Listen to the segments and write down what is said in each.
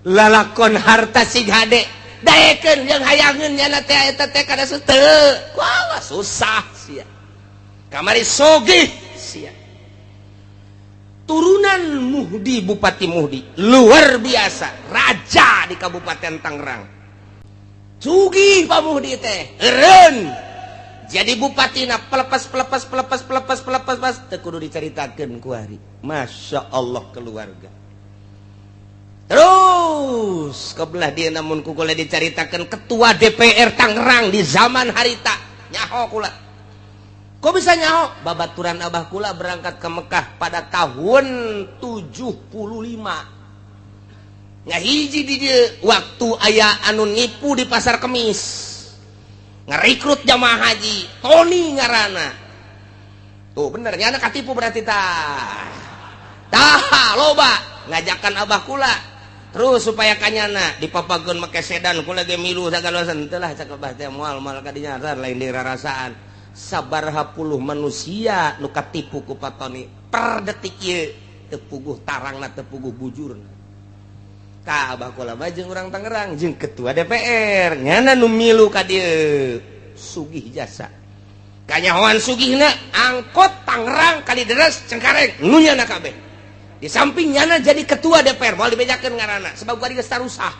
lalakon harta si gade daekeun yang hayangeun nyana teh eta teh kada teu wah susah sia kamari sogih sia turunan Muhdi Bupati Muhdi luar biasa raja di Kabupaten Tangerang sugih Pak Muhdi teh eureun jadi bupatina pelepas teu kudu dicaritakeun ku ari masya Allah keluarga terus kebelah dia namun kukula dicaritakan ketua DPR Tangerang di zaman harita nyaho kula kok bisa nyaho babaturan abah kula berangkat ke Mekah pada tahun 75 ngahiji di dia waktu aya anu nipu di pasar Kemis ngerekrut jamaah haji Tony ngarana tuh bener nyana katipu berarti tah loba ngajakan abah kula terus supaya kanyana dipapageun make sedan kula ge milu sagala teu lah cak abah teh moal kadinya lain dirarasaan sabaraha puluh manusia nu katipu ku Pak Tony per detik ieu teu puguh tarangna teu puguh bujurna ka abah kula mah jeung urang Tangerang jeung ketua DPR nyana nu milu ka dieu sugih jasa kanyahoan sugihna angkot Tangerang Kalideres Cengkareng nu nyana kabeh di samping nyana jadi ketua DPR mau dibejakeun ngaranna sebab gua geus tarusah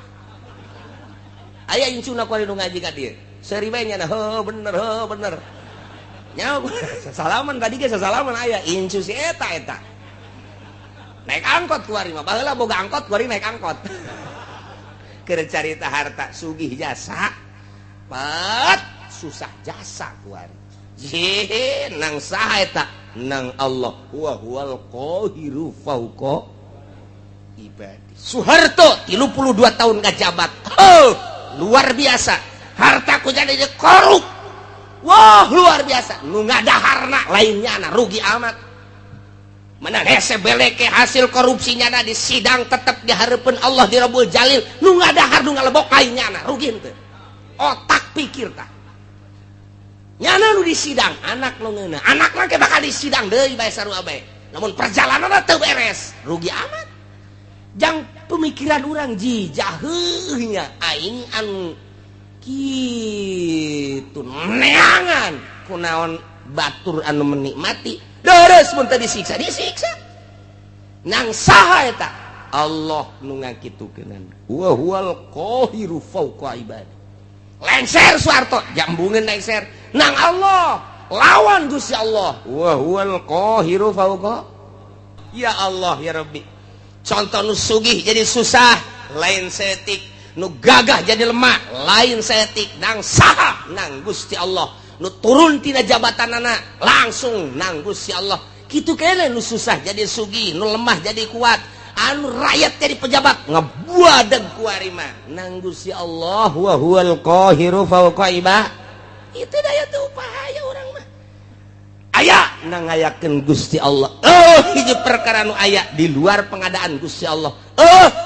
aya incuna ku nu ngaji ka dieu seuri bae nyana bener nya salaman tadi ge salaman aya incu si eta naik angkot kuari mah baheula boga angkot kuari naik angkot keur carita harta sugih jasa pat susah jasa kuari nang saha eta nang Allah wa huwal qahiru fauqa ibadi Soeharto 32 tahun ngajabat luar biasa hartaku jadi korup wah luar biasa nu ngadaharna lainnya na rugi amat mana hese beleke hasil korupsinya na di sidang tetap dihareupeun Allah di Rabbul Jalil nu ngadahar nu ngalebok lainnya na rugi teu otak pikir tah nyana nu di sidang anak nu ngeunah anakna ke bakal di sidang deui bae sarua bae namun perjalananna teu beres rugi amat jang pemikiran urang jijah heuh nya aing anu kitu neangan kunaon batur anu menikmati deres mun teu disiksa nang saha eta Allah nu ngakitukeun wa huwal qahiru fauqa ibadi lengser Soeharto jambungeun lengser nang Allah lawan Gusti Allah wa huwal qahiru fauqa ya Allah ya Rabbi contoh nu sugih jadi susah lain setik nu gagah jadi lemah lain setik nang saha nang Gusti Allah nu turun tina jabatanana langsung nang Gusti Allah kitu keneh nu susah jadi sugih nu lemah jadi kuat anu rakyat jadi pejabat ngebuadeg ku ari mah nang Gusti Allah wa huwal qahiru fauqa ibadihi itu daya teu upaya urang mah aya nang ngayakeun Gusti Allah hiji perkara nu aya di luar pengadaan Gusti Allah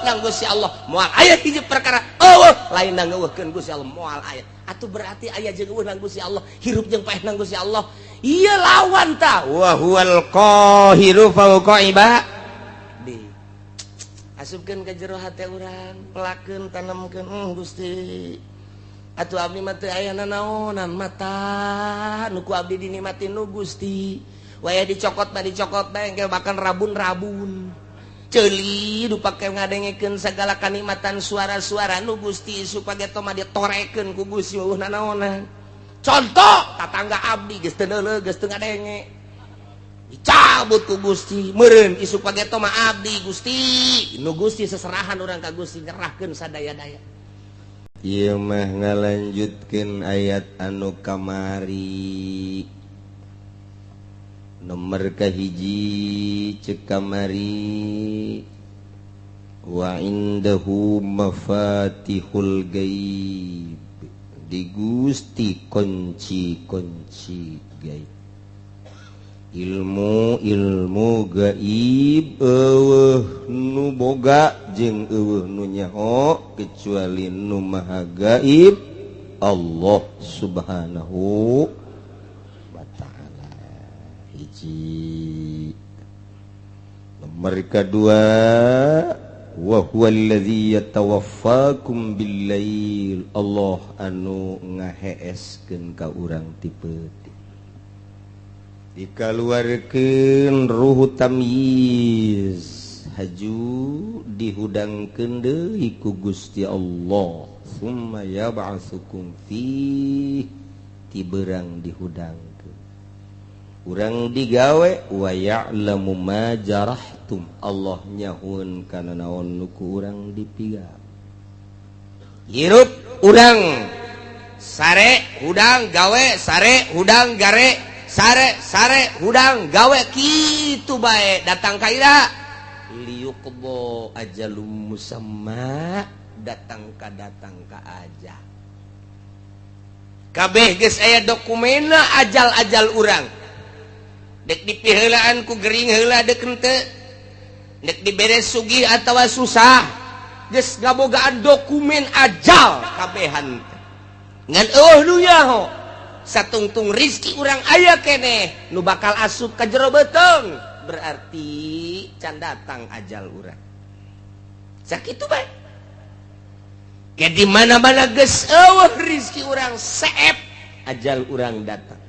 nang Gusti Allah moal aya hiji perkara lain nang ngeuweuhkeun Gusti Allah moal aya atuh berarti aya jeung eueuh nang Gusti Allah hirup jeung paeh nang Gusti Allah ieu lawan tah wa huwal qahiru fauqa ibadihi asupkeun ka jero hate urang pelakeun tanemkeun Gusti atuh abdi mah teu aya nanaonan mata nu ku abdi dinikmatin nu Gusti waya dicokot bae engke makan rabun-rabun ceuli nu pake ngadengekeun sagala kanikmatan suara-suara nu Gusti supaya mah ditorekeun ku Gusti eueuh nanaonan contoh tatangga abdi geus teu neuleug geus teu ngadenge dicabut ku Gusti meureun isu page mah abdi Gusti nu Gusti seserahan urang ka Gusti nyerahkeun sadaya-daya ieu mah ngalanjutkeun ayat anu kamari nomor kahiji ceuk kamari wa indahu mafatihul gaib di Gusti kunci-kunci gaib ilmu gaib eueuh nu boga jeung eueuh nu nyaho kecuali nu maha gaib Allah subhanahu wa ta'ala hiji nomor kedua wa huwallazi yatawaffakum billail. Allah anu ngaheeskeun ka urang ti peuting dikaluarkeun ruh tamyiz haju dihudangkeun deui ku Gusti Allah summa yab'atsukum fi ti beurang dihudangkeun urang digawe wa ya'lamu ma jarahtum Allah nyahueun kana naon nu ku urang dipigawe hirup urang sare hudang gawe sare hudang gare sare hudang gawe kitu bae datang ka ira liyuqbo ajalum musamma datang ka aja kabeh geus aya dokumena ajal-ajal urang dek dipiheulaan ku gering heula deukeun teu dek diberes sugih atawa susah geus ngabogaan dokumen ajal kabehan ngan eueuh nu nyaho satungtung rizki urang aya keneh nu bakal asup ka jero beuteung berarti can datang ajal urang sakitu bae ke di mana-mana geus eueuh rizki urang seep ajal urang datang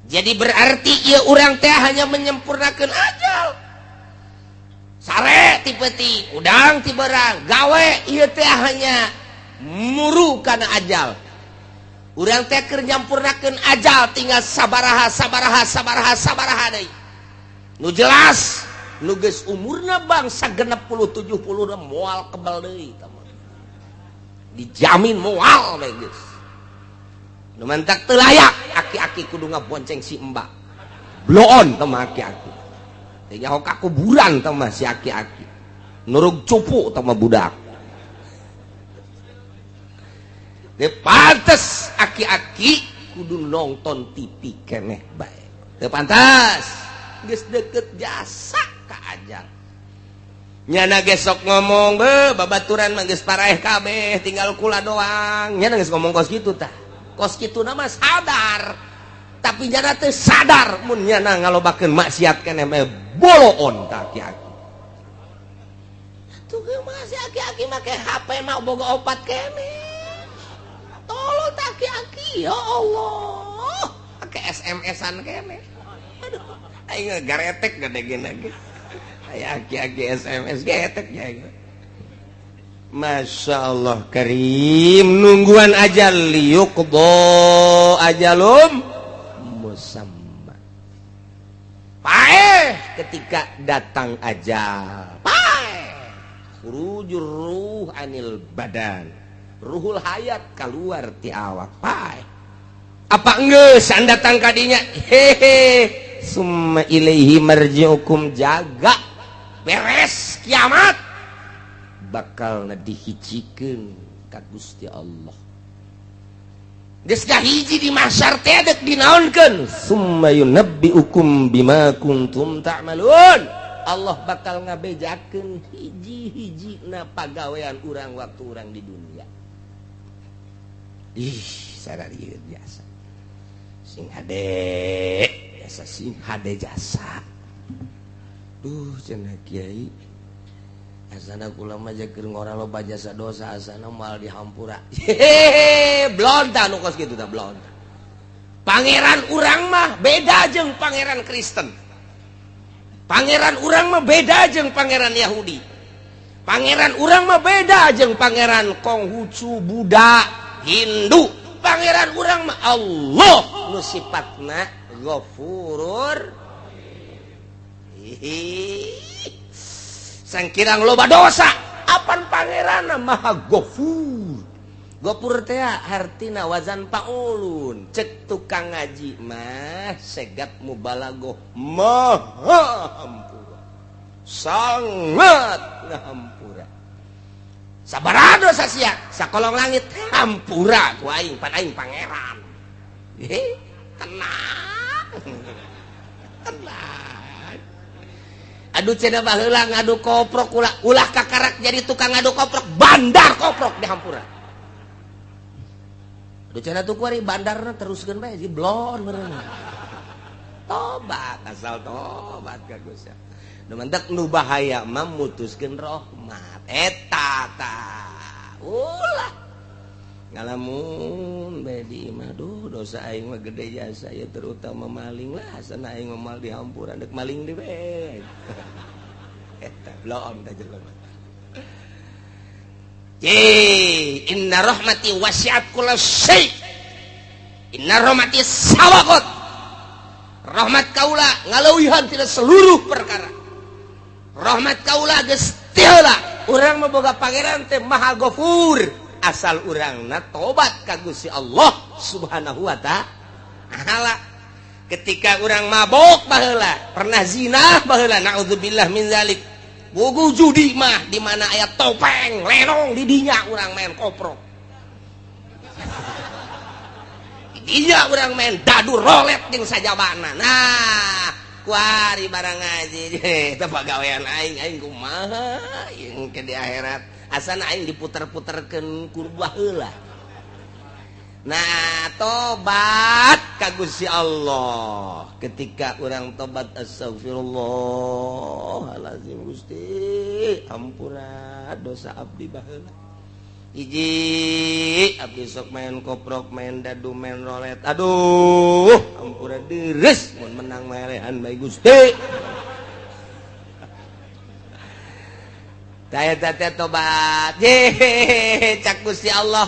jadi berarti ieu urang teh hanya menyempurnakeun ajal sare ti peuting udang ti beurang gawe ieu teh hanya muru kana ajal urang teh keur nyampurnakeun ajal tinggal sabaraha deui nu jelas nu geus umurna bangsa 60-70 moal kebal deui dijamin moal bae geus nu mantak teu layak aki-aki kudu ngabonceng si embak bloon teh mah aki-aki teh nyaho ka kuburan teh mah si aki-aki nurug cupu teh mah budak teu pantes aki-aki kudu nonton TV keneh bae teu pantas geus deukeut jasa ka ajal nyana gesok ngomong babaturan mah geus paraeh kabeh tinggal kula doang nyana geus ngomong kos kitu tah kos kituna mah sadar tapi nyana teu sadar mun nyana ngalobakeun maksiat keneh mah boloon tah aki-aki atuh ge mah si aki-aki make HP mah boga opat keneh tolong tah aki-aki ya Allah make SMS-an keneh aduh aing garetek gadegena ge aya aki-aki SMS getek ya Masya Allah karim nungguan ajal liyuqdo ajalum musamma paeh ketika datang ajal paeh khurujur ruh anil badan ruhul hayat keluar ti awak paeh apa geus an datang ka dinya hehe summa ilaihi marji'ukum jaga beres kiamat bakal dihijikeun ka Gusti Allah geus kahiji di mahsyar teh dek dinaonkeun summa yunabbi'ukum bima kuntum ta'malun Allah bakal ngabejakeun hiji-hijina pagawean urang waktu urang di dunia ih sararieu biasa sing hade biasa sing hade jasa cenah kiai asana kula mah keur ngora loba jasa dosa asana moal dihampura blon tah nu kos kitu tah blon pangeran urang mah beda jeung pangeran Kristen pangeran urang mah beda jeung pangeran Yahudi pangeran urang mah beda jeung pangeran Konghucu Buddha Hindu pangeran urang mah Allah nu sifatna Ghafurur sangkirang loba dosa apan pangeranna maha Ghafur Ghafur teh artina wazan paulun cek tukang ngaji mah segat mubalaghah maha hampura sangat ngahampura sabaraha dosa sia sakolong langit hampura ku aing pan aing pangeran tenang aduh cenah baheula ngadu koprok ulah kakarak jadi tukang ngadu koprok bandar koprok di hampura aduh cenah tuh kuari bandarna teruskeun bae ji blon meureun tobat asal tobat ka Gusti mentek nu bahaya memutuskeun rahmat eta ulah ngalamun bedi mah dosa aing mah gede jasa ya terutama maling lah sana aing mah mal dihampuran dek maling di beg eta belum da jelema inna rahmati wasi'at kulla syai inna rahmati sabaqat rahmat kaula ngaleuwihan tina seluruh perkara rahmat kaula geus tiheula urang mah boga pangeran teh maha ghafur asal urangna tobat ka Gusti Allah Subhanahu wa ta'ala ketika urang mabok baheula pernah zina baheula naudzubillah min zalik bogo judi mah di mana aya topeng lenong di dinya urang main koprok di dinya urang main dadu rolet jeung sajabana nah kuari barang ngaji teh pagawean aing kumaha yang ke di akhirat asana aing diputer-puterkeun kurbah heula. Nah, tobat ka Gusti Allah. Ketika urang tobat astagfirullahalazim Gusti, ampura dosa abdi baheula. Hiji, abdi sok main koprok, main dadu, main rolet. Aduh, ampura deres mun menang melehan bae Gusti. Saya teh tobat cak Gusti Allah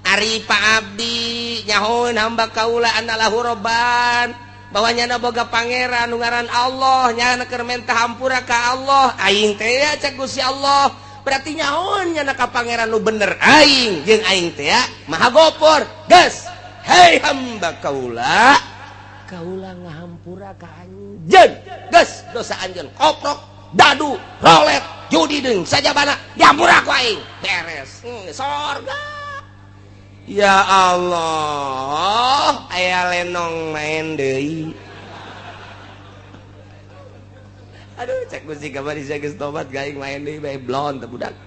ari Pak Abdi nyahoun hamba kaula anallahu robban bahwa nyana boga pangeran nu ngaran Allah nyana keur menta hampura ka Allah aing teh ya cak Gusti Allah berarti nyahoun nyana ka pangeran nu bener aing jeung aing teh ya maha gopor geus hei hamba kaula ngahampura ka anjeun geus dosa anjeun koprok dadu rolet judi deung sajabana diampura ku aing beres sorga ya Allah aya lenong main deui aduh cek Gusti kamari geus tobat ka aing main deui bae blon teh budak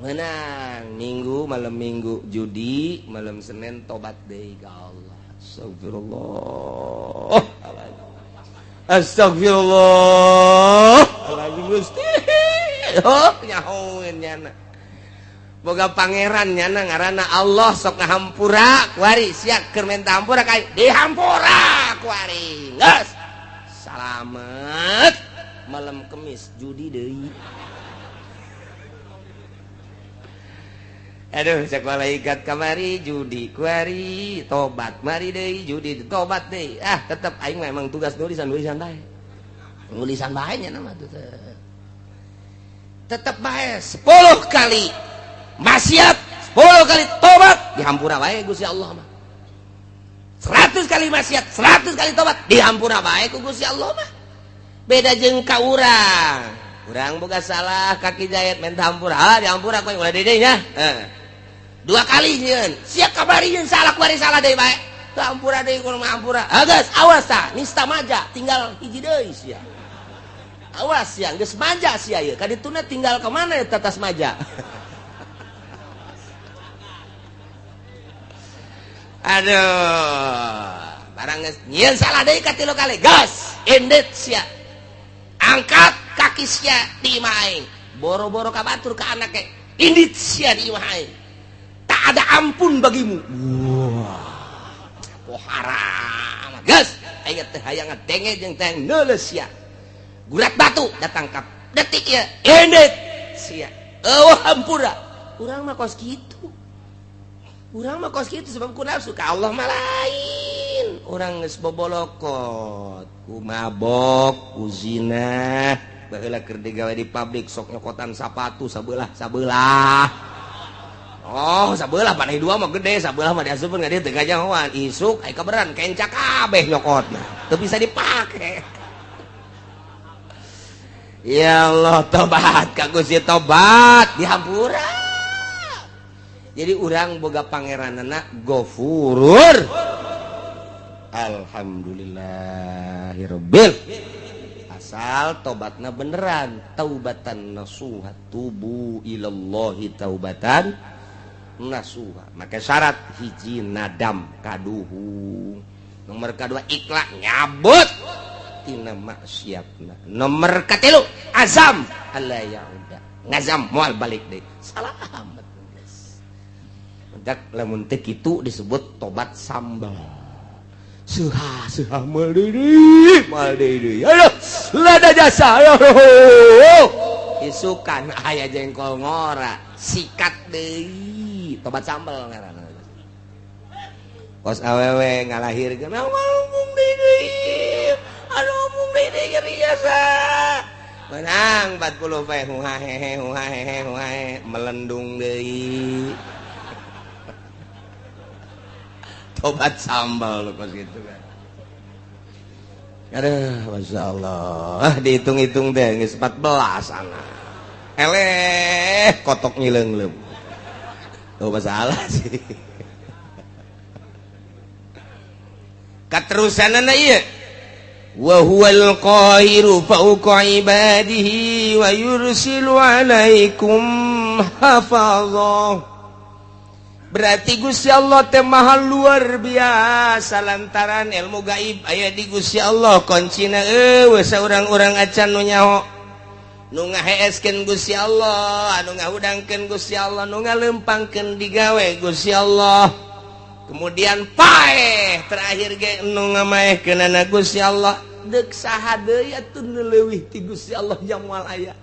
menang minggu malam minggu judi malam Senin tobat deui ka Allah astagfirullah astagfirullah Gusti oh nyahoeun nyana boga pangeran nyana ngaranna Allah sok ngahampura kuari sia keur menta hampura ka dihampura kuari geus salamet malam Kemis judi deui aduh cek malaikat kamari judi kuari tobat mari deui judi tobat deui tetep aing memang tugas nulisan bae nulisan bae nya nama tuh tetep bae 10 kali maksiat 10 kali tobat dihampura bae Gusti Allah mah 100 kali maksiat 100 kali tobat dihampura bae ku Gusti Allah mah beda jeung ka urang boga salah kaki jahit minta hampura dihampura ku ulah deui nya 2 kali nyeun sia kabari nyeun salah kuari salah deui bae hampura deui kudu ngahampura geus awas tah nista maja tinggal hiji deui sia awas ya geus maja sia ieu kadituna tinggal ka mana ya tatas maja aduh barang geus nyeun salah deui ka 3 kali gas endit sia angkat kaki sia di imah aing boro-boro ka batur ka anake indit sia di imah aing tak ada ampun bagimu wah haram gas aing teh hayang ngadenge jeung teh neuleus sia gurat batu datang ka detik ya endit sia eueuh hampura urang mah kos kitu sebab ku nafsu ka Allah mah lain urang geus bobolokot ku mabok ku zina baheula keur digawe di pabrik sok nyokotan sapatu sabelah oh sabelah panai 2 mah gede sabelah mah diasupkeun ka dieu teu gajangan isuk aya kaberan kencak kabeh nyokotna teu bisa dipake ya Allah tobat ka Gusti tobat dihampura jadi urang boga pangeranana Ghafurur alhamdulillahirabbil asal tobatna beneran taubatan nasuha tubu ilallahi taubatan nasuha maka syarat hiji nadam kaduhu nomor kedua ikhlas nyabut tina maksiatna. Nomor katilu azam alla yauda. Ngazam moal balik deui. Salamet geus. Dak lamun teu kitu disebut tobat sambal. Suha mal deui. Aduh, lada jasa. Isukan aya jengkol ngora, sikat deui. Tobat sambal ngaranna. Kos awewe ngalahirkeun ngomong deui. Anu ngomong deui ge biasa. Menang 40 pe huhahe melendung deui. Tobat sambal kos gitu kan. Aduh, masyaallah. Dihitung-hitung teh geus 14 ana. Eleh kotok ngileungleum. Tuh masalah sih. Katerusanana ieu wa huwal qahiru fawqa ibadihi wa yursilu alaikum hafazah. Berarti Gusti Allah teh maha luar biasa lantaran ilmu gaib aya di Gusti Allah kuncina eueuh saurang-urang acan nu nyaho nu ngaheeskeun Gusti Allah anu ngahudangkeun Gusti Allah nu ngaleumpangkeun digawe Gusti Allah. Kemudian paeh terakhir ge nu ngamaehkeunana Gusti Allah deuk saha deui atuh nu leuwih ti Gusti Allah jamal aya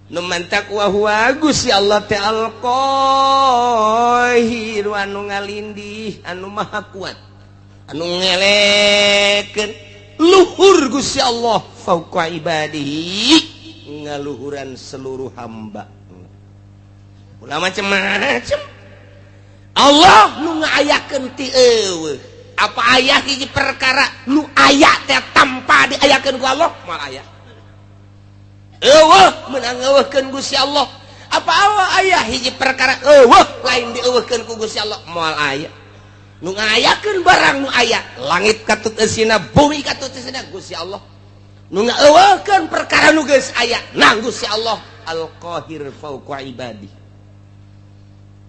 nu mantak wa huwa Gusti Allah teh al-qahir anu ngalindih anu maha kuat anu ngelekeun luhur Gusti Allah fauqa ibadihi ngaluhuran seluruh hamba ulah macam-macam Allah nu ngaayakeun ti eueuh. Apa aya hiji perkara nu aya teh tanpa diayakeun ku Allah? Moal aya. Eueuh meunang ngeuweuhkeun Gusti Allah. Apa aya hiji perkara eueuh lain dieuweuhkeun ku Gusti Allah? Moal aya. Nu ngaayakeun barang nu aya, langit katut eusina, bumi katut eusina Gusti Allah. Nu ngeuweuhkeun perkara nu geus aya, nah Gusti Allah Al-Qahir fauqa ibadi.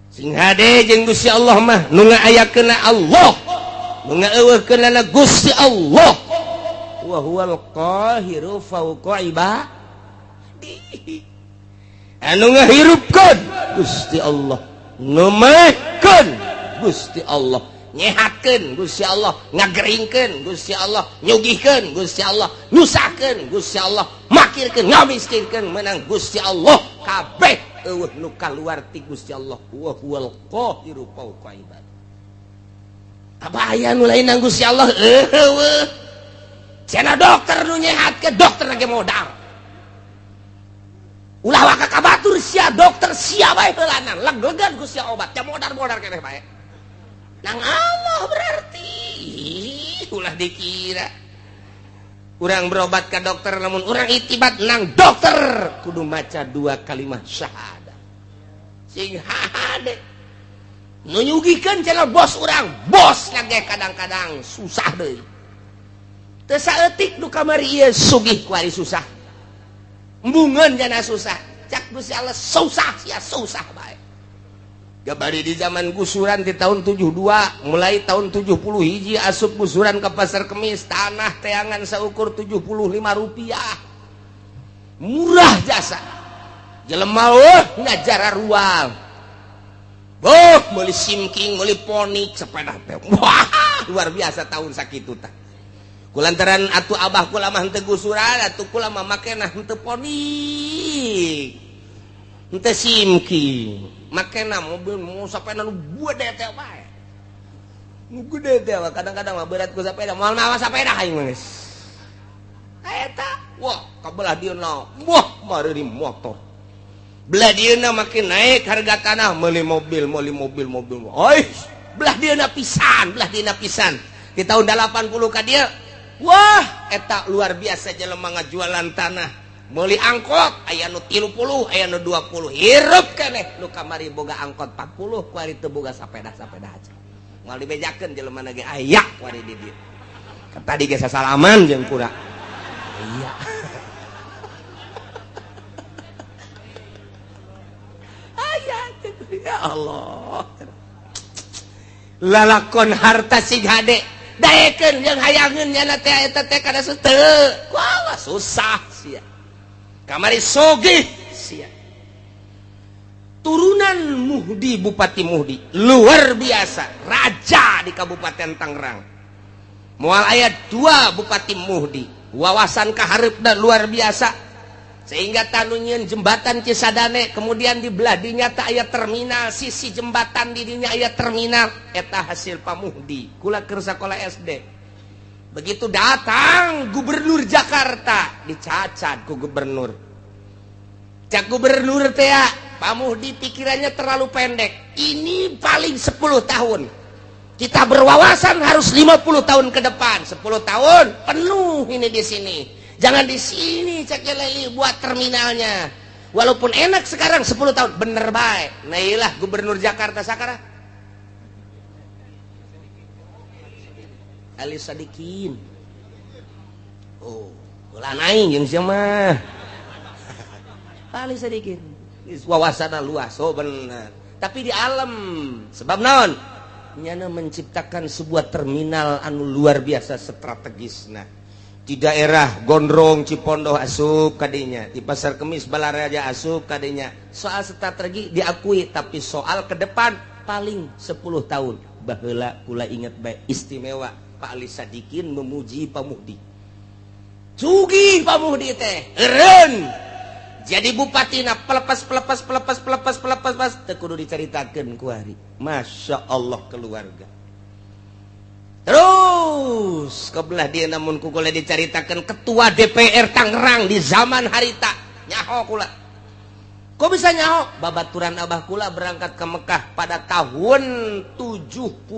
Sing hade jeung Gusti Allah mah nu ngaayakeunna Allah nu ngaeuweuhkeunna Gusti Allah wa huwal qahiru fauqa ibadihi anu ngahirupkeun Gusti Allah nu maehkeun Gusti Allah nyehatkeun Gusti Allah ngageringkeun Gusti Allah nyugihkeun Gusti Allah nyusahkeun Gusti Allah makirkeun ngamiskinkeun meunang Gusti Allah kabeh eueuh nu kaluar ti Gusti Allah wa huwal qahiru fauqa ibad. Apa aya nu lain nang Gusti Allah eueuh cenah dokter nu nyehatkeun dokter ge modal ulah waka kabatur sia dokter sia bae heulanan leglegan Gusti obat teh modal-modal keneh bae nang Allah berarti ulah dikira urang berobat ke dokter namun urang itibat nang dokter kudu maca 2 kalimat syahadat sing hade nu nyugikeun cenah bos urang bos lagi kadang-kadang susah deui teu saeutik nu kamari ieu sugih ku ari susah embungeun jana susah cak Gusti Allah susah sia susah bae gabari di zaman gusuran di tahun 72 mulai tahun 70 hiji asup gusuran ke pasar kemis tanah teangan saukur 75 rupiah murah jasa jelema ngajar rual meuli simking meuli ponik sepeda teh wah luar biasa tahun sakitu tah kulantaran atuh abah kula mah henteu gusuran atuh kula mah makena henteu ponik henteu simking makena mobil mau sepeda nu gede teh bae nu gede teh kadang-kadang mah berat ku sepeda moal mawa sepeda aing geus eta wah kabelah dieuna wah mari motor belah dieuna makin naik harga tanah meuli mobil oi belah dieuna pisan di tahun 80 ka dieu wah eta luar biasa jelema ngajualan tanah meuli angkot aya nu 30 aya nu 20 hirup keneh nu kamari boga angkot 40 ku ari teu boga sapeda aja moal dibejakeun jelema ge aya ku ari di dieu tadi ge sasalaman jeung kura iya aya ya Allah lalakon harta sig hade daekeun jeung hayangeun nyana teh eta teh kada teu wah susah sia kamari sogih sia turunan Muhdi Bupati Muhdi luar biasa raja di Kabupaten Tangerang moal aya 2 Bupati Muhdi wawasan kahareupna luar biasa sehingga tanunyeun jembatan Cisadane kemudian di belah dinya teh aya terminal sisi jembatan di dinya aya terminal eta hasil pamuhdi kula keur sakola SD begitu datang gubernur Jakarta dicacat ku gubernur cak gubernur teh pamuhdi pikirannya terlalu pendek ini paling 10 tahun kita berwawasan harus 50 tahun ke depan 10 tahun penuh ini di sini jangan di sini cek leli buat terminalnya walaupun enak sekarang 10 tahun bener baik nah iyalah gubernur Jakarta sakara Ali Sadikin oh ulah naing jeung sia mah Ali Sadikin wawasanna luas oh bener tapi di alam sebab naon nyana menciptakan sebuah terminal anu luar biasa strategisna di daerah Gondrong Cipondoh asup kadinya di Pasar Kemis Balaraja asup kadinya soal strategi diakui tapi soal ke depan paling 10 tahun baheula kula inget bae istimewa Pak Ali Sadikin memuji Pamuhdi sugih Pamuhdi teh eureun jadi bupatina pelepas teu kudu dicaritakeun ku hari Masya Allah keluarga terus kebelah dia namun kukula diceritakan ketua DPR Tangerang di zaman harita nyaho kula kok bisa nyaho babaturan abah kula berangkat ke Mekah pada tahun 75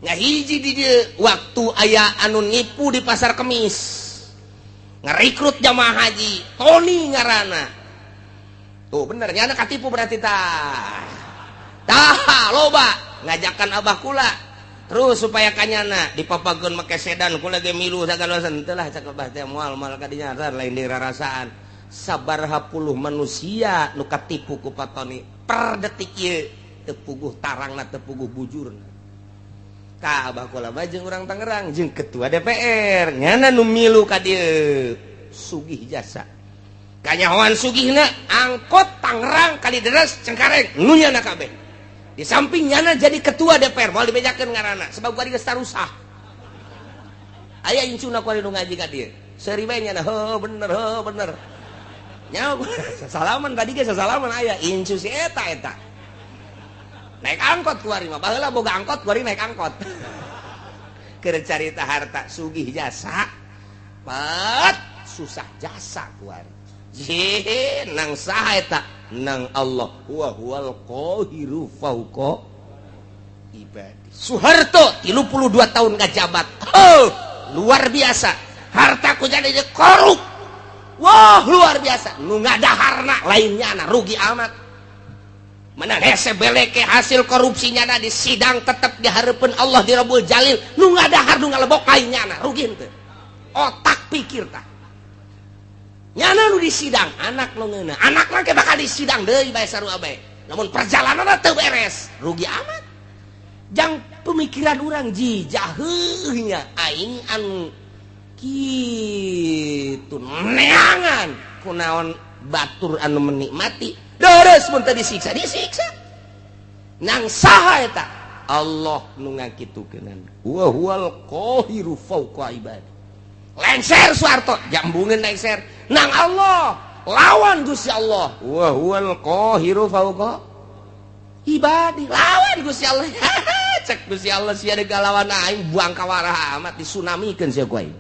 ngahiji di dia waktu aya anu nipu di Pasar Kemis ngerekrut jamaah haji Tony ngarana tuh bener nyana katipu berarti tah loba ngajakan abah kula terus supaya kanyana dipapageun make sedan kula ge milu sagala teu lah cak abah teh moal kadinya lain dirarasaan sabaraha puluh manusia nu katipu ku Patoni per detik ieu teu puguh tarangna teu puguh bujurna ka abah kula mah jeung urang Tangerang jeung ketua DPR nyana nu milu ka dieu sugih jasa kanyahoan sugihna angkot Tangerang Kalideres Cengkareng nu nyana kabeh di sampingnya jadi ketua DPR mau dibejakeun ngaranna sebab gua geus tarusah aya incuna ku nu ngaji ka dieu seuri bae nya bener nya salaman tadi ge salaman aya incu si eta naik angkot ku ari mah baheula boga angkot ku ari naik angkot keur carita harta sugih jasa pat susah jasa ku ari nang saha eta nang Allah wa huwal qahiru fauqa ibadi Soeharto 32 tahun ngajabat luar biasa hartaku jadi korup wah luar biasa nu ngadaharna lainnya rugi amat menang hese beleke hasil korupsinya di sidang tetap dihareupeun Allah di Rabbul Jalil nu ngadahar nu ngalebok lainnya rugi henteu otak pikir tah nyana nu disidang anak lo ngeuna anak lagi bakal disidang deui bae sarua bae namun perjalananna teu beres rugi amat jang pemikiran urang jijah heuh nya aing anu kitu neangan kunaon batur anu menikmati deres mun teu disiksa nang saha eta Allah nu ngakitukeun wa huwal qahiru fauqa ibadi lenser Soeharto jambungeun lenser nang Allah lawan Gusti Allah wa huwal qahiru fauqa ibadi lawan Gusti Allah cek Gusti Allah sia digalawan aing buang kawaraha amat disunamikeun sia ku aing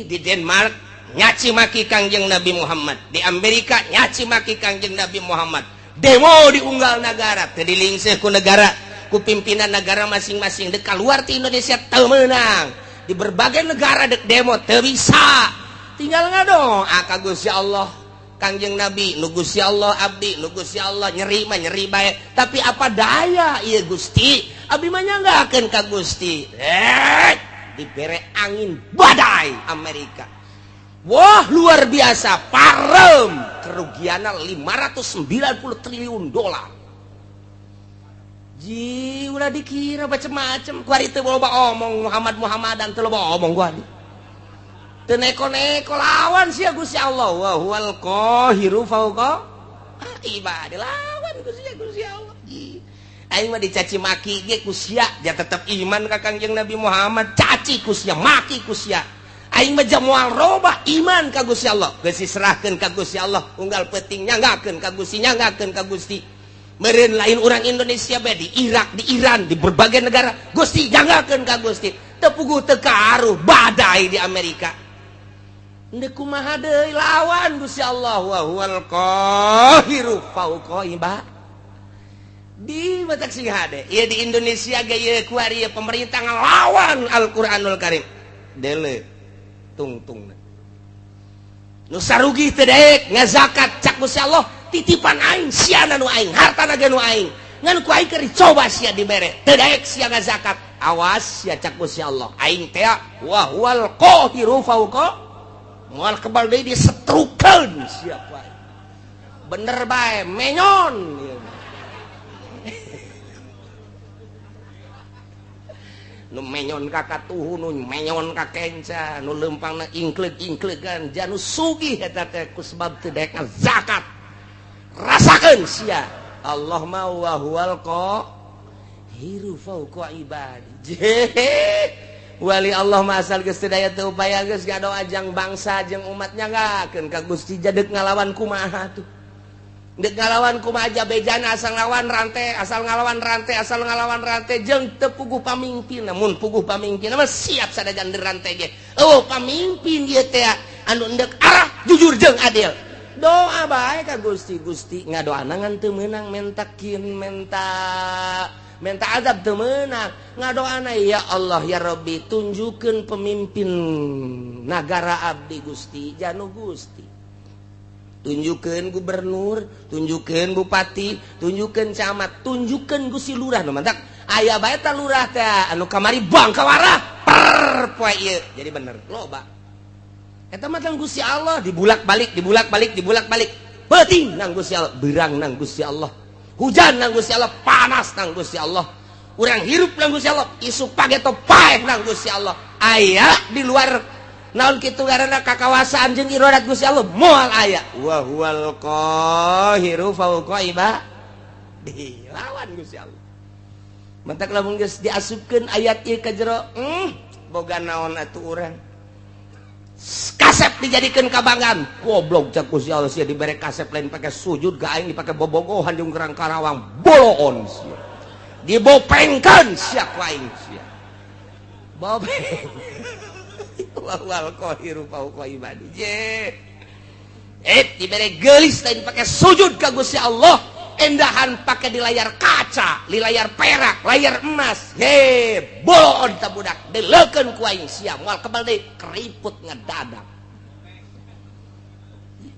di Denmark nyaci maki Kangjeng Nabi Muhammad di Amerika nyaci maki Kangjeng Nabi Muhammad demo di unggal negara teu dilingseuh ku negara ku pimpinan negara masing-masing dek kaluar ti Indonesia teu meunang di berbagai negara dek demo teu bisa tinggal ngadoa ka Gusti Allah Kangjeng Nabi nu Gusti Allah abdi nu Gusti Allah nyeri mah nyeri bae tapi apa daya ieu Gusti abdi mah nyanggakeun ka Gusti dibere angin badai Amerika wah luar biasa parem kerugianna $590 triliun ji ulah dikira macam-macam ku ari teu loba omong Muhammadan teu loba omong gua teu neko-neko lawan sia Gusti Allah wa huwal qahiru fauqa ibadi lawan Gusti Allah aing mah dicaci maki ge ku sia dia tetep iman ka Kangjeng Nabi Muhammad caci ku sia maki ku sia aing mah moal robah iman ka Gusti Allah geus diserahkeun ka Gusti Allah unggal peuting nyanggakeun ka Gusti meureun lain orang Indonesia bae di Irak di Iran di berbagai negara Gusti nyanggakeun ka Gusti teu puguh teu kaaruh badai di Amerika endeu kumaha deui lawan Gusti Allah wa huwal qahiru fauqa ibad di batak sing hade ieu di Indonesia ge ieu ku ari pemerintah ngalawan Al-Qur'anul Karim dele tungtungna nu sarugi teu daek ngazakat cak Gusti Allah titipan aing sia nu aing hartana ge nu aing ngan ku aing keur dicoba sia dibere teu daek sia ngazakat awas sia cak Gusti Allah aing teh wa huwal qahiru fauqa moal kebal deui disetrukeun sia ku aing bener bae menyon nu menyon ka katuhu nu menyon ka kenca nu leumpangna ingkleug-ingkleugan janu sugih eta teh ku sebab teu daek zakat rasakeun sia Allah ma wa huwal qahiru fauqa ibadi wali Allah ma asal geus teu daya teu upaya geus gado ajang bangsa jeung umat nyanggakeun ka Gusti jadeg ngalawan kumaha tuh deuk ngalawan kumaha aja bejana asal ngalawan rantai jeung teu puguh pamimpin mun puguh pamimpin mah siap sadajan di rantai ge pamimpin ieu teh anu endek arah jujur jeung adil doa bae ka Gusti ngadoana ngan teu meunang menta azab teu meunang ngadoana ya Allah ya Rabbi tunjukkeun pemimpin nagara abdi Gusti janu Gusti tunjukkeun gubernur tunjukkeun bupati tunjukkeun camat tunjukkeun Gusti lurah nu mantap aya bae ta lurah teh anu kamari bang kawarah per poe ieu jadi bener loba eta mah nang Gusti Allah dibulak-balik peuting nang Gusti Allah beurang nang Gusti Allah hujan nang Gusti Allah panas nang Gusti Allah urang hirup nang Gusti Allah isu pageto paeh nang Gusti Allah aya di luar naon kitu ngaranna kakawasaan jeung iradat Gusti Allah moal aya wa huwal qahiru fauqa ibadi lawan Gusti Allah mentak lamun geus diasupkeun ayat ieu ka jero boga naon atuh urang kasep dijadikeun kabanggan goblok cak Gusti Allah sia dibere kasep lain pake sujud ka aing dipake bobogohan jeung kerang karawang boloon sia dibopengkeun sia ku aing sia bobeng wal qahiru fauqa ibadi dibere geulis lain pake sujud ka Gusti Allah endahan pake di layar kaca di layar perak layar emas boloon ta budak deleukeun ku aing sia moal kebal deui keriput ngedadak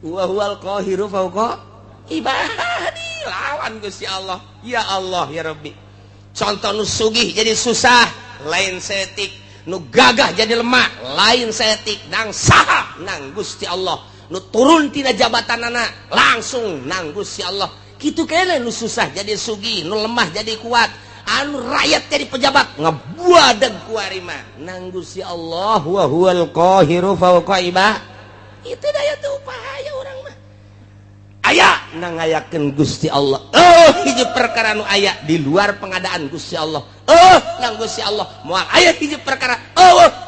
wa huwal qahiru fauqa ibadi lawan Gusti Allah ya Rabbi contoh nu sugih jadi susah lain setik nu gagah jadi lemah lain setik nang saha nang Gusti Allah nu turun tina jabatanana langsung nang Gusti Allah kitu keneh nu susah jadi sugih nu lemah jadi kuat anu rakyat jadi pejabat ngabuadeg ku ari mah nang Gusti Allah wa huwal qahiru fauqa ibadi itu daya teu upaya urang mah aya nang ngayakeun Gusti Allah hiji perkara nu aya di luar pengadaan Gusti Allah nang Gusti Allah moal aya hiji perkara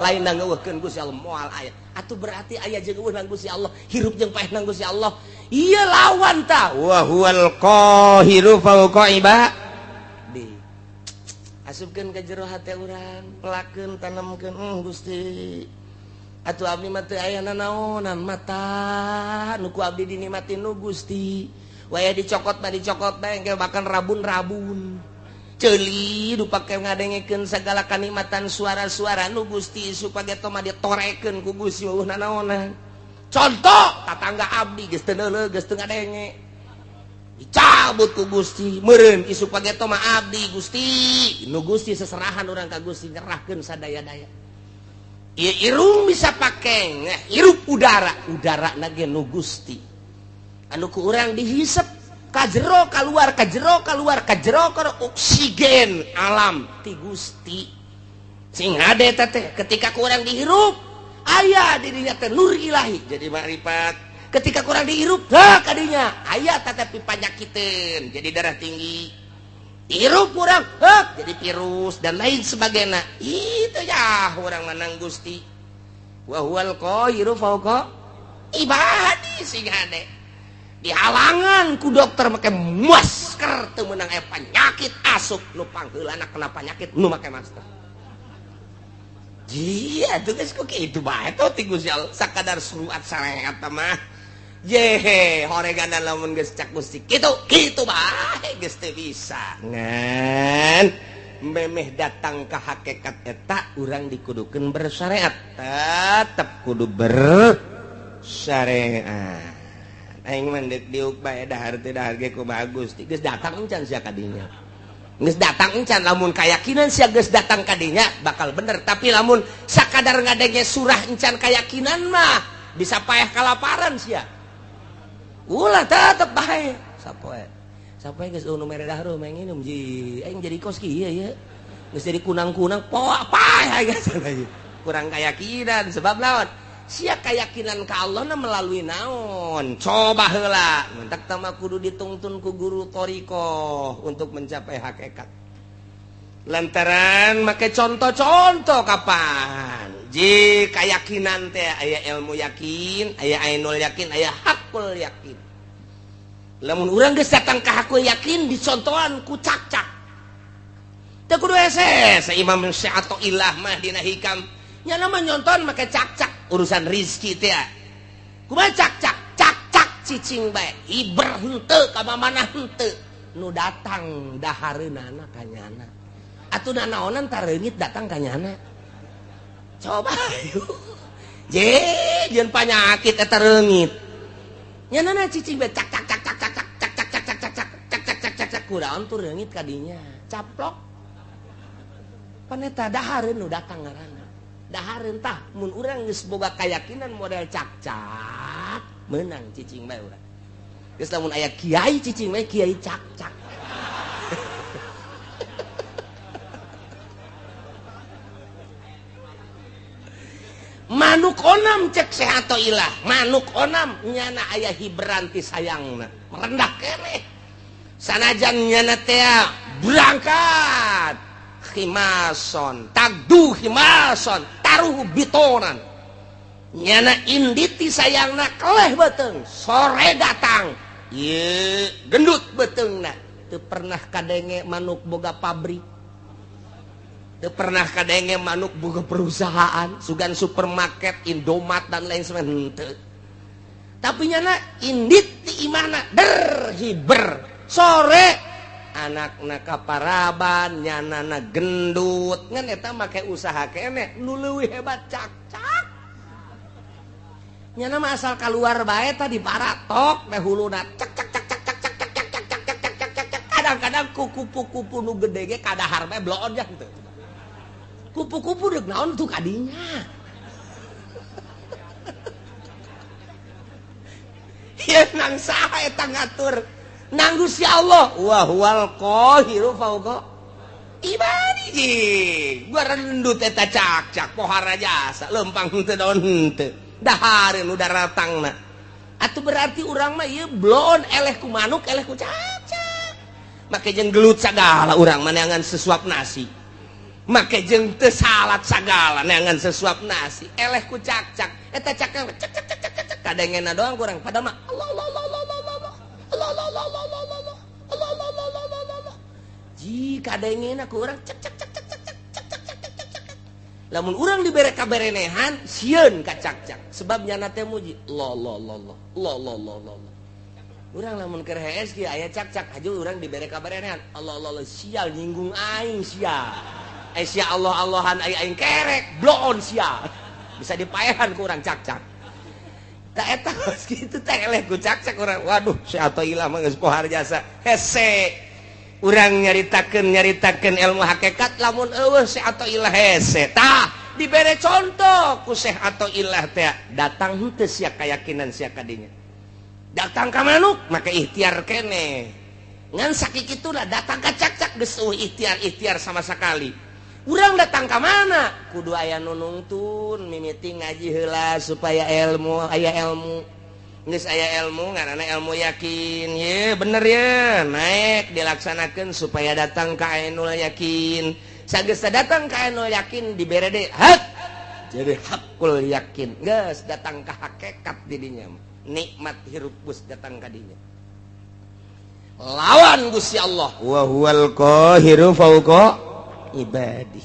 lain nang ngeuweuhkeun Gusti Allah moal aya atuh berarti aya jeung eueuh nang Gusti Allah hirup jeung paeh nang Gusti Allah ieu lawan ta wa huwal qahiru fauqa ibadi asupkeun ka jero hate urang pelakeun tanamkeun Gusti atuh abdi mah teu aya nanaonan mata nu ku abdi dinikmatin nu Gusti waya dicokot bae engke bahkan rabun-rabun ceuli nu pake ngadengekeun sagala kanikmatan suara-suara nu Gusti supaya mah ditorekeun ku Gusti eueuh nanaonan contoh tatangga abdi geus teu neuleug geus teu ngadenge dicabut ku Gusti meureun isu pageto mah abdi Gusti nu Gusti seserahan urang ka Gusti nyerahkeun sadaya-daya ieu irung bisa pake hirup udara nage nu Gusti anu ku urang dihisep kajero keluar kajero keluar kajero oksigen alam ti Gusti sing hade teh ketika kurang dihirup aya dirinya teh nur ilahi jadi makrifat ketika kurang dihirup kadinya aya tetapi panyakiteun jadi darah tinggi hirup kurang jadi virus dan lain sebagainya itu ya orang menang Gusti wa huwal qahiru fauqa ibadi sing hade dihalangan ku dokter make masker teu meunang aya penyakit asup nu pangheulana kena penyakit nu make masker iya tuh geus kok kitu bae tuh ti Gusti Allah sakadar suruat sareat mah yehe horeganan lamun geus cak Gusti kitu bae geus teu bisa ngan memeh datang ke hakikat eta urang dikudukeun bersyariat tetep kudu bersyariat aing mah diuk bae dahar teh dahar ge kumaha Gusti geus datang encan sia kadinya geus datang encan lamun kayakinan sia geus datang kadinya bakal bener tapi lamun sakadar ngadenge surah encan kayakinan mah bisa payah kalaparan sia ulah tetep bae sapoe geus nu mere dahar mah nginum ji aing jadi kos kieu ya geus jadi kunang-kunang poa payah geus kurang kayakinan sebab naon sia keyakinan ka Allah na melalui naon coba heula mentak tama kudu ditungtun ku guru thariqah untuk mencapai hakikat lantaran make contoh-contoh kapan ji keyakinan teh aya ilmu yakin aya ainul yakin aya hakul yakin lamun urang geus datang ka hakul yakin dicontohan ku cak-cak teu kudu hese Imam Syafi'i mah dina hikam nya nama nyonton make cak-cak urusan rizki teh kumaha cak-cak cicing bae hiber henteu ka mamana henteu nu datang dahareunana ka nyana atuh naonan tareungit datang ka nyana coba jeun panyakit eta reungit nyana cicing bae cak kunaon tuh reungit ka dinya caplok paneta dahareun nu datang ngaranna dahareun tah mun urang geus boga kayakinan model cak-cak meunang cicing bae urang geus lamun aya kiai cicing bae kiai cak-cak manuk onam cek sehato ilah manuk onam nyana aya hibran ti sayangna merendah keneh sanajan nyana teh berangkat khimason tagdu khimason taruh bitonan nyana inditi sayangna keleh beteung sore datang ye gendut beteungna teu pernah kadenge manuk boga pabrik teu pernah kadenge manuk boga perusahaan sugan supermarket Indomaret dan lain sebagainya tapi nyana indit ti imahna hiber sore anakna kaparaban nyanana gendut ngan eta make usaha keneh nu leuwih hebat cak-cak nyana mah asal kaluar bae tah diparatok teh huluna cak kadang-kadang kupu-kupu nu gede ge kadahar bae bloon jah teu kupu-kupu deuk naon tuh kadinya ya nang saha eta ngatur nang Gusti Allah wa huwal qahiru fauqa ibadi gua rendut eta cak-cak pohara jasa lempang teu daun henteu dahareun nu daratangna atuh berarti urang mah ieu bloon eleh ku manuk eleh ku cak-cak make jeung gelut sagala urang mah neangan sesuap nasi make jeung teu salat sagala neangan sesuap nasi eleh ku cak-cak eta cak kadengena doang kurang padahal mah Allah jika kadengena ku urang cek lamun urang dibere kaberenehan sieun ka cak-cak sebab nyana teh muji lo urang lamun keur hees kieu aya cak-cak haju urang dibere kaberenehan Allah sial nyinggung aing sial sia Allah-Allahan aing kerek bloon sial bisa dipaehan ku urang cak-cak tak eta kitu teh eleh ku cak-cak urang waduh si atoh ilah mah geus pohar jasa hese urang nyaritakeun ilmu hakikat lamun eueuh si atoh ilah hese tah dibere contoh ku Syekh Athaillah teh datang henteu sia keyakinan sia kadinya datang ka manuk maka ikhtiar kene ngan sakit itulah datang ka cak-cak geus ikhtiar sama sekali. Urang datang ke mana kudu aya nu nungtun mimiti ngaji heula supaya ilmu aya ilmu geus aya ilmu ngaranna ilmu yakin ye bener ya naik dilaksanakeun supaya datang ka ainul yakin sageus datang ka ainul yakin dibere deui hak jadi hakul yakin geus datang ka hakikat di dinya nikmat hirup geus datang ka dinya lawan Gusti Allah wa huwal qahiru fauqa ibadih.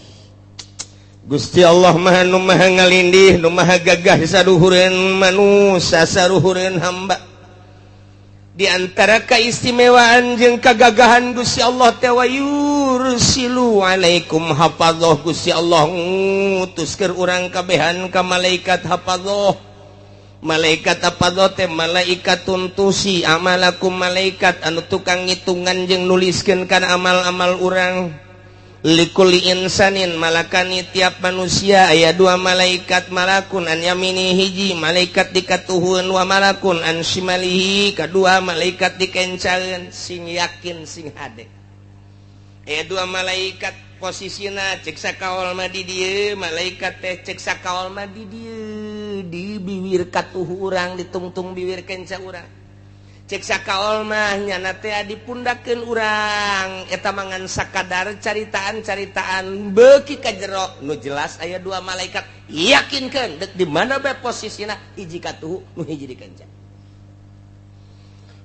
Gusti Allah maha nu maha ngalindih nu maha gagah saluhureun manusia saluhureun hamba. Di antara keistimewaan jeung kagagahan Gusti Allah teh wa yursilu alaikum hafadzah. Gusti Allah ngutuskeun urang kabehan ka malaikat hafadzah. Malaikat hafadzah teh malaikatun tusi amalakum malaikat anu tukang ngitungan jeung nuliskeun kana amal-amal urang. Likuli insanin malakani tiap manusia aya dua malaikat malakun an yamini hiji malaikat dikatuhun wa malakun an shimalihi kadua malaikat dikencaeun sing yakin sing hade aya dua malaikat posisina cek sakaol mah di dieu malaikat teh cek sakaol mah di dieu di bibir katuh urang ditungtung bibir kenca urang cek sakaol mah nyana teh dipundakeun urang eta mangan sakadar caritaan-caritaan beuki ka jero nu jelas aya dua malaikat yakinkeun deuk di mana bae posisina hiji katuhu nu hiji dikenca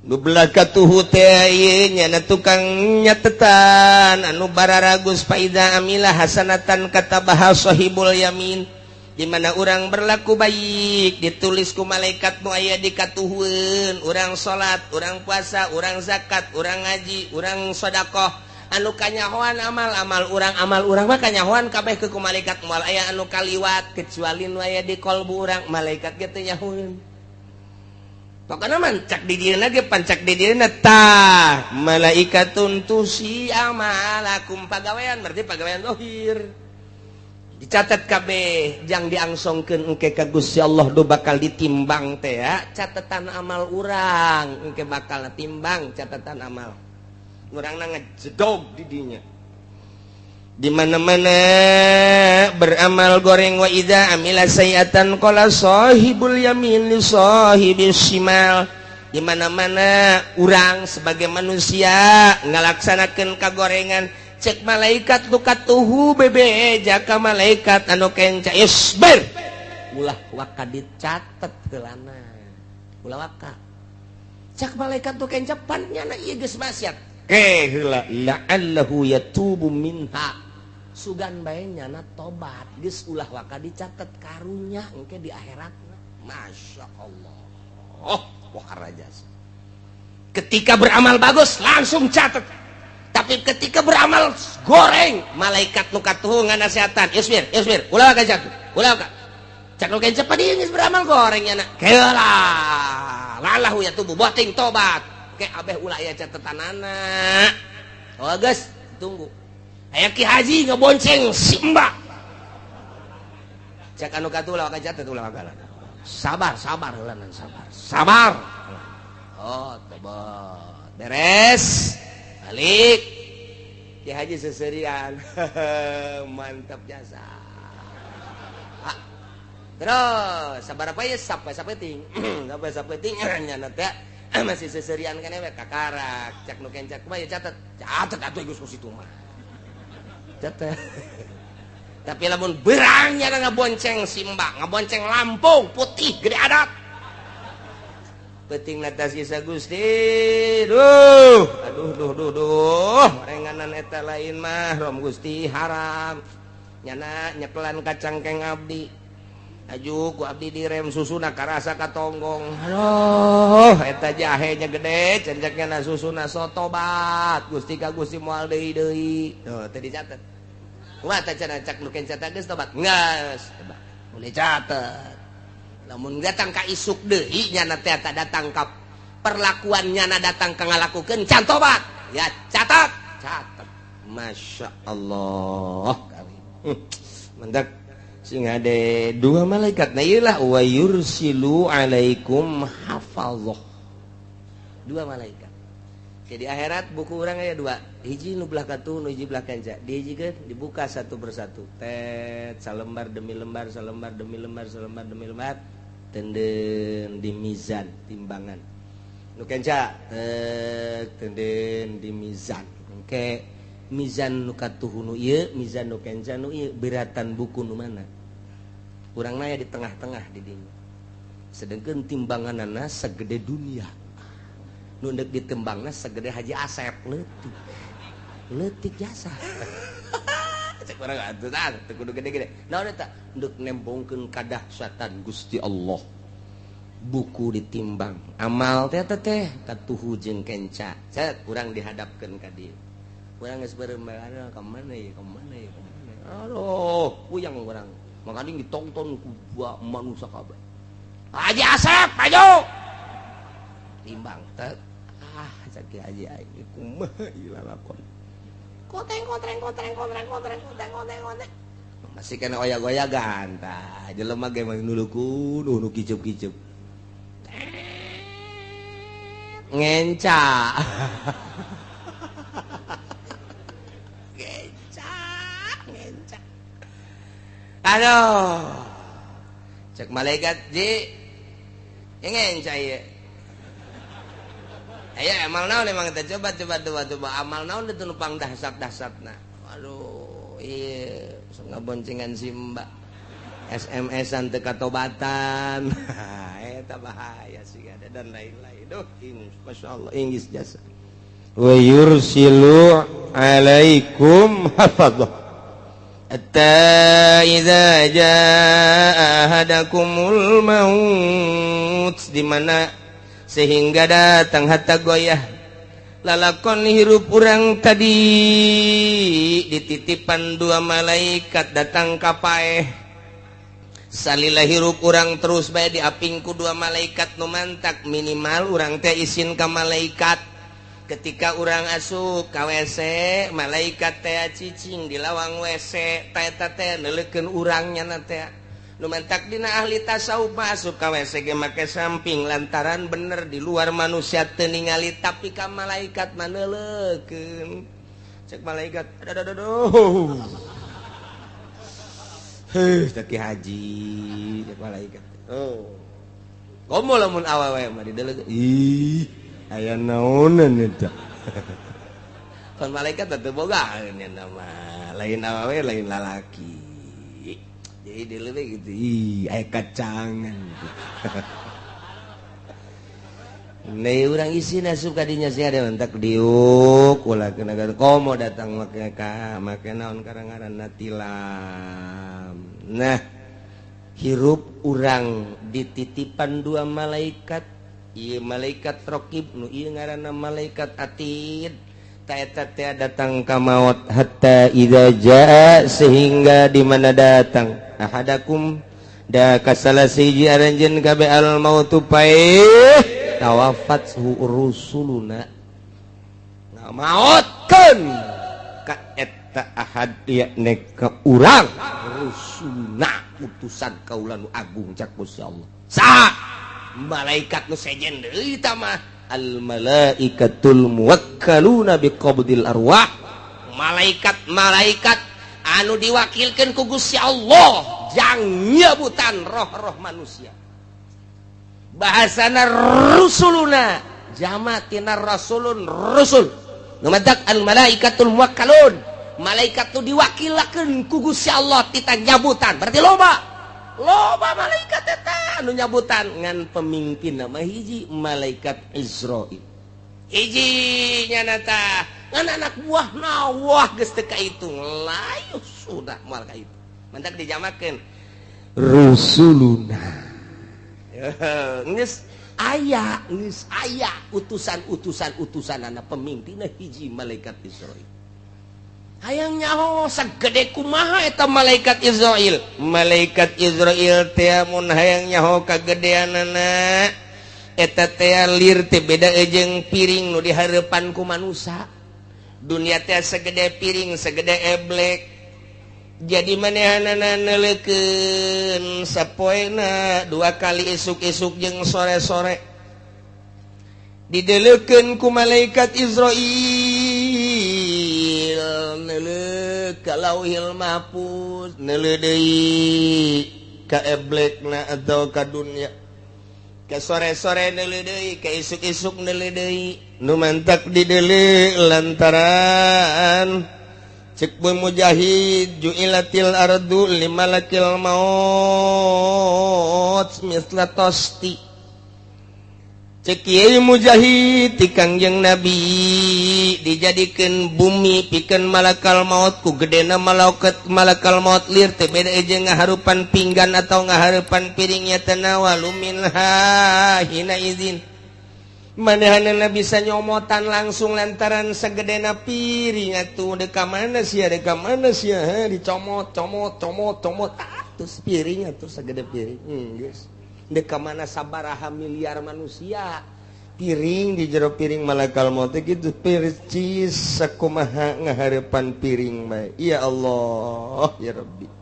nu belah katuhu teh ieu nyana tukang nyatetan anu bararagus faida amilah hasanatan katabaha sahibul yamin di mana orang berlaku baik ditulis ku malaikat nu aya di katuhun urang salat urang puasa urang zakat urang ngaji urang sedekah anu kanyahoan amal urang mah kanyahoan kabeh ku malaikat moal aya anu kaliwat kecuali nu aya di qalbu urang malaikat ge teu nyahoeun pokona mancak di dieuna ge pancak di dieuna tah malaikatun tusi amalakum pagawean berarti pagawean zahir dicatat kabeh jang diangsongkeun engke ka Gusti Allah do bakal ditimbang teh ya catatan amal urang engke bakal timbang catatan amal urangna ngajedog di dinya di mana-mana beramal goreng wa idza amila sayiatan qala sahibul yamin li sahibis shimal di mana-mana urang sebagai manusia ngalaksanakeun kagorengan cek malaikat lu katuhu bebe jaka malaikat anu kenca isbir ulah waka dicatet heulana ulah waka cek malaikat tu kenca pannyana ieu geus maksiat heula la'allahu yatubu minha sugan bae nyana tobat geus ulah waka dicatet karunya engke di akhiratna masyaallah wah rajas ketika beramal bagus langsung catet tapi ketika beramal goreng malaikat nu katuhu nganasehatan isbir ulah ka jatuh ulah ka cak nu kenca padi geus beramal goreng nya keula lalahu ya tubuh boting tobat ke abeh ulah aya catetanana oh geus tunggu aya ki haji ngebonceng simba cak anu katuh ulah ka catet ulah ka sabar heula nan sabar oh tobat beres balik Ki Haji seserian mantap jasa terus sabar apa ya sampai ting sampai ting nyana teh masih seserian kan we kakarak cak nu kencak mah ya catet atuh geus ku situ mah catet tapi lamun berang nyana ngabonceng simba ngabonceng Lampung putih gede adat penting natasi sa Gusti aduh renganan eta lain mah rom Gusti haram nyana nyekelan kacangkeng abdi aju ku abdi direm susuna karasa katonggong aduh eta jahenya gede cenjaknya susuna sotobat Gusti ka Gusti moal deui tuh tadi catet kumaha teh cenah cak nu kenca teh geus tobat geus boleh catet lamun datang ka isuk deui nyana teh datang ka perlakuan nyana datang ka ngalakukeun can tobat ya catat Masya Allah mantap sing ade dua malaikat na ieu lah wa yursilu alaikum hafadzah 2 malaikat. Jadi akhirat buku orang aya 2. Hiji nu belah katu, nu hiji belah kanca. Dihijikeun dibuka satu persatu. Tet salembar demi lembar, salembar demi lembar, salembar demi lembar. Tenden di mizan timbangan. Nu kanca tenden di mizan. Engke mizan nu katuh nu ieu, mizan nu kanca nu ieu, beratan buku nu mana? Urangna aya di tengah-tengah di dieu. Sedengkeun timbanganana sagede dunia. Nundek ditembangna segede Haji Asep leutik jasa cek urang atuh tah teu kudu gede-gede naon eta ndek nembongkeun kadahsyatan Gusti Allah buku ditimbang amal teh katuhu jeung kenca cek urang dihadapkeun ka dieu urang geus beureumbang ka mana ye aduh puyang urang makanya ditonton ku manusia kabeh Haji Asep maju timbang teh sakit aja ini kumaha ieu lakon koteng masih kena oyak-oyagan tah jelema ge mah nulukun nu kiceup-kiceup ngenca aduh cek malaikat ji ngenca ieu aya amal naon emang kita coba amal naon itu numpang dahsyat-dahsyatna. Aduh, ieu sok ngaboncengan si Mbak. SMS-an teu katobatan. Eta bahaya sih ada dan lain-lain. Duh, masyaallah inggis jasa. Wa yursilu alaikum hafadhah. Hatta idza jaa ahadakumul maut di mana sehingga datang hatta goyah lalakon hirup urang tadi dititipan 2 malaikat datang ka paeh salila hirup urang terus bae diaping ku 2 malaikat nu mantak minimal urang teh izin ka malaikat ketika urang asup ka WC malaikat teh cicing di lawang WC eta teh neuleukeun urangnya na teh nu mantak dina ahli tasawuf masuk ka WC ge make samping lantaran bener di luar manusia teu ningali tapi ka malaikat mah neuleukeun cek malaikat aduh teh haji cek malaikat komo lamun awewe mah dideuleukeun ih aya naonan eta kan malaikat teu boga nya mah lain awewe lain lalaki jadi dia lebih gitu, aya kacangan gitu. Nih orang isi nasup kadinya sih ada mentak diuk, ulah kena komo datang make naon karangaran tilam. Nah, hirup orang dititipan 2 malaikat, ieu malaikat raqib nu ieu ngaranna malaikat atid. Eta teh datang ka maut hatta idza jaa sehingga di mana datang ahadakum da kasalasiji aranjeun kabeh al mautu paeh tawafat rusuluna ngamautkeun ka eta ahad yakni ka urang rusulna utusan kaula nu agung cak Gusti Allah saha malaikat nu sejen deui tah mah al malaikatul muwakkaluna biqabdil arwah malaikat anu diwakilkeun ku Gusti Allah jang nyebutan roh-roh manusia bahasana rusuluna jamatina rasulun rusul numadak al malaikatul muwakkalun malaikat tu diwakilakeun ku Gusti Allah tita nyabutan berarti loba malaikat eta anu nyabutan ngan pemimpin nama hiji malaikat Israil hiji nyana tah ngan anak buahna wah geus teu kahitung layu sudah moal ka itu mantak dijamakeun rusuluna geus aya utusan-utusanana pemimpinna hiji malaikat Israil hayang nyaho sagede kumaha eta malaikat Israil teh mun hayang nyaho kagedeanana eta teh lir teh beda jeung piring nu dihareupan ku manusia dunia teh segede piring segede eblek jadi manehanana neuleukeun sapoena 2 kali isuk-isuk jeung sore-sore didelekeun ku malaikat Israil neuleuh ka Lauhil Mahfuz neuleuh deui ka eblekna atau ka dunya ka sore-sore neuleuh deui ka isuk-isuk neuleuh deui nu mantak dideuleuh lantaran cek mujahid ju'ilatil ardu limalakil maut misla tosti cek kieu mujahid ti Kangjeng Nabi dijadikeun bumi pikeun malakal maut ku gedena malakal maut lir teh beda jeung ngaharupan pinggan atau ngaharupan piringnya tanawalu minha hina izin manehana bisa nyomotan langsung lantaran sagedena piring atuh deka mana sia dicomot terus piring atuh sagede piring geus deka mana sabaraha miliar manusia piring di jero piring malakal maut kitu percis sakumaha ngahareupan piring bae ya Allah ya Rabbi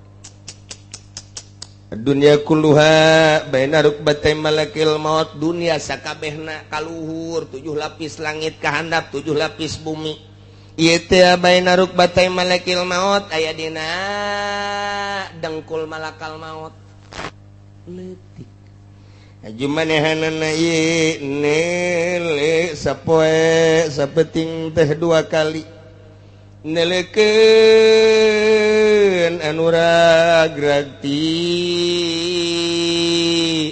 dunia kulluha baina rukbatai malakil maut dunia sakabehna kaluhur 7 lapis langit kahandap 7 lapis bumi ieu teh baina rukbatai malakil maut aya dina dengkul malakal maut leutik ajumanehanana ieu nele sapoe sapeting teh 2 kali neleukeun anu ragragti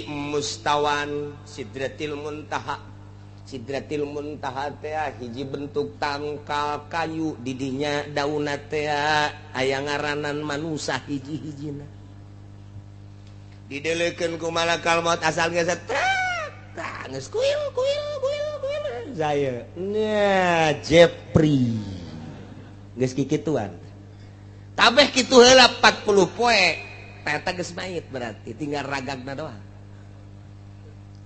mustawan sidratil muntaha teh hiji bentuk tangkal kayu didinya daunna teh aya ngaranan manusa hiji-hijina dideleukeun ku malakal maut asal geus geus kuil saya nya Jepri geus kikituan tabeh kitu heula 40 poe eta geus mayit berarti tinggal ragagna doang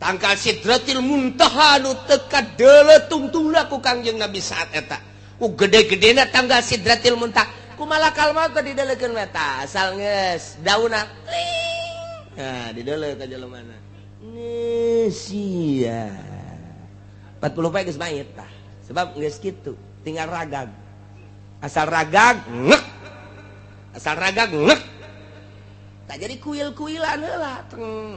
tangkal sidratil muntaha nu teu kadeuleuh tungtungna ku Kangjeng Nabi saat eta ku gede-gedena tanggal sidratil muntaha ku malakal maut dideleukeun eta asal geus daunna nah dideleuh ka jelemana sia 40 poe geus mayit tah sebab geus kitu tinggal ragag asal ragag ngek tak jadi kuil-kuilan heula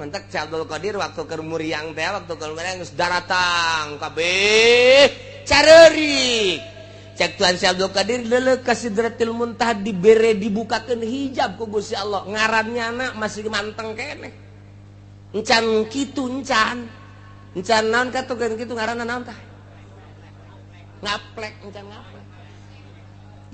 mentek Abdul Qadir waktu keur muriang teh waktu keur muriang geus daratang kabeh careurik cek Tuan Si Abdul Qadir leuleuh ka Sidratil Muntaha dibere dibukakeun hijab ku Gusti Allah ngarannyana masih manteng keneh encan kitu encan naon katukeun kitu ngaranna naon tah ngaplek encan ngaplek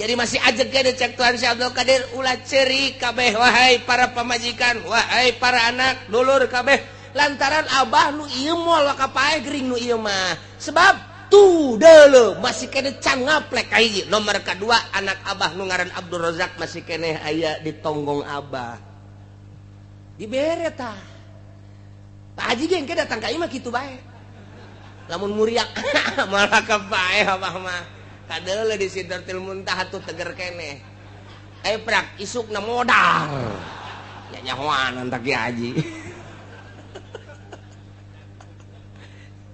jadi masih ajeg ge cek Tuhan Si Abdul Qadir ulah ceurik kabeh wahai para pamajikan wahai para anak dulur kabeh lantaran abah nu ieu moal kapae gering nu ieu mah sebab tuh deuleuh masih kene can ngaplek ka hiji nomor kadua anak abah nu ngaran Abdul Razak masih kene aya di tonggong abah dibere tah Pak Haji ge engke datang ka ieu mah kitu bae lamun muriak malah kapae abah mah kadeuleuh di Sidratil Muntaha tuh teger keneh prak isukna modal nya nyahoan antak Ki Haji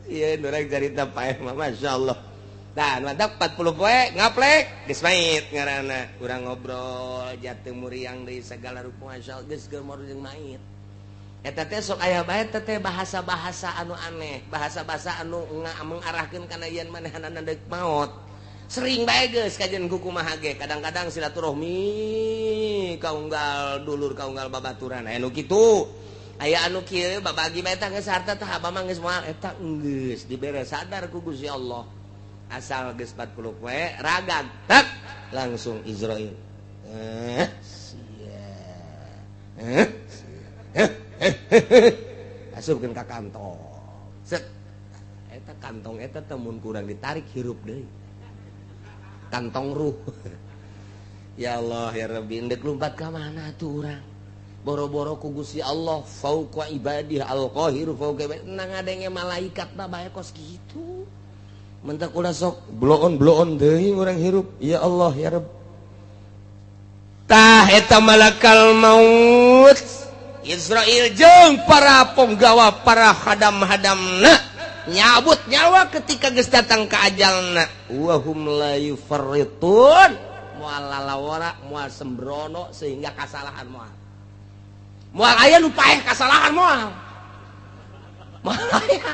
ieu urang carita paeh mah masyaallah tah mantap 40 poe ngaplek geus mait ngaranna urang ngobrol jateu muriang deui sagala rupa masyaallah geus geumor jeung mait eta teh sok aya bae teh bahasa-bahasa anu aneh bahasa-bahasa anu mengarahkeun kana yen manehanana deuk maut sering bae geus kajen kumaha ge kadang-kadang silaturahmi kaunggal dulur kaunggal babaturan aya nu kitu aya anu kieu babagi bae eta geus harta tah abah mah geus moal eta geus dibere sadar ku Gusti Allah asal geus 40 poe ragag tak langsung Israil asupkeun ka kantong set eta kantong eta teh mun kurang ditarik hirup deui kantong ruh ya Allah ya Rabbi endek lumpat ka mana tuh urang boro-boro ku Gusti Allah fauqa ibadih al-qahir fauqa ibadih nang ngadenge malaikat mah bae kos kitu mentak ulah sok bloon deui urang hirup ya Allah ya Rabb tah eta malakal maut Israil jeung para penggawa para hadam-hadamna nyabut nyawa ketika geus datang ka ajalna wa hum la yufarritun moal lalawara moal sembrono sehingga kasalahan moal aya nu paeh kasalahan moal aya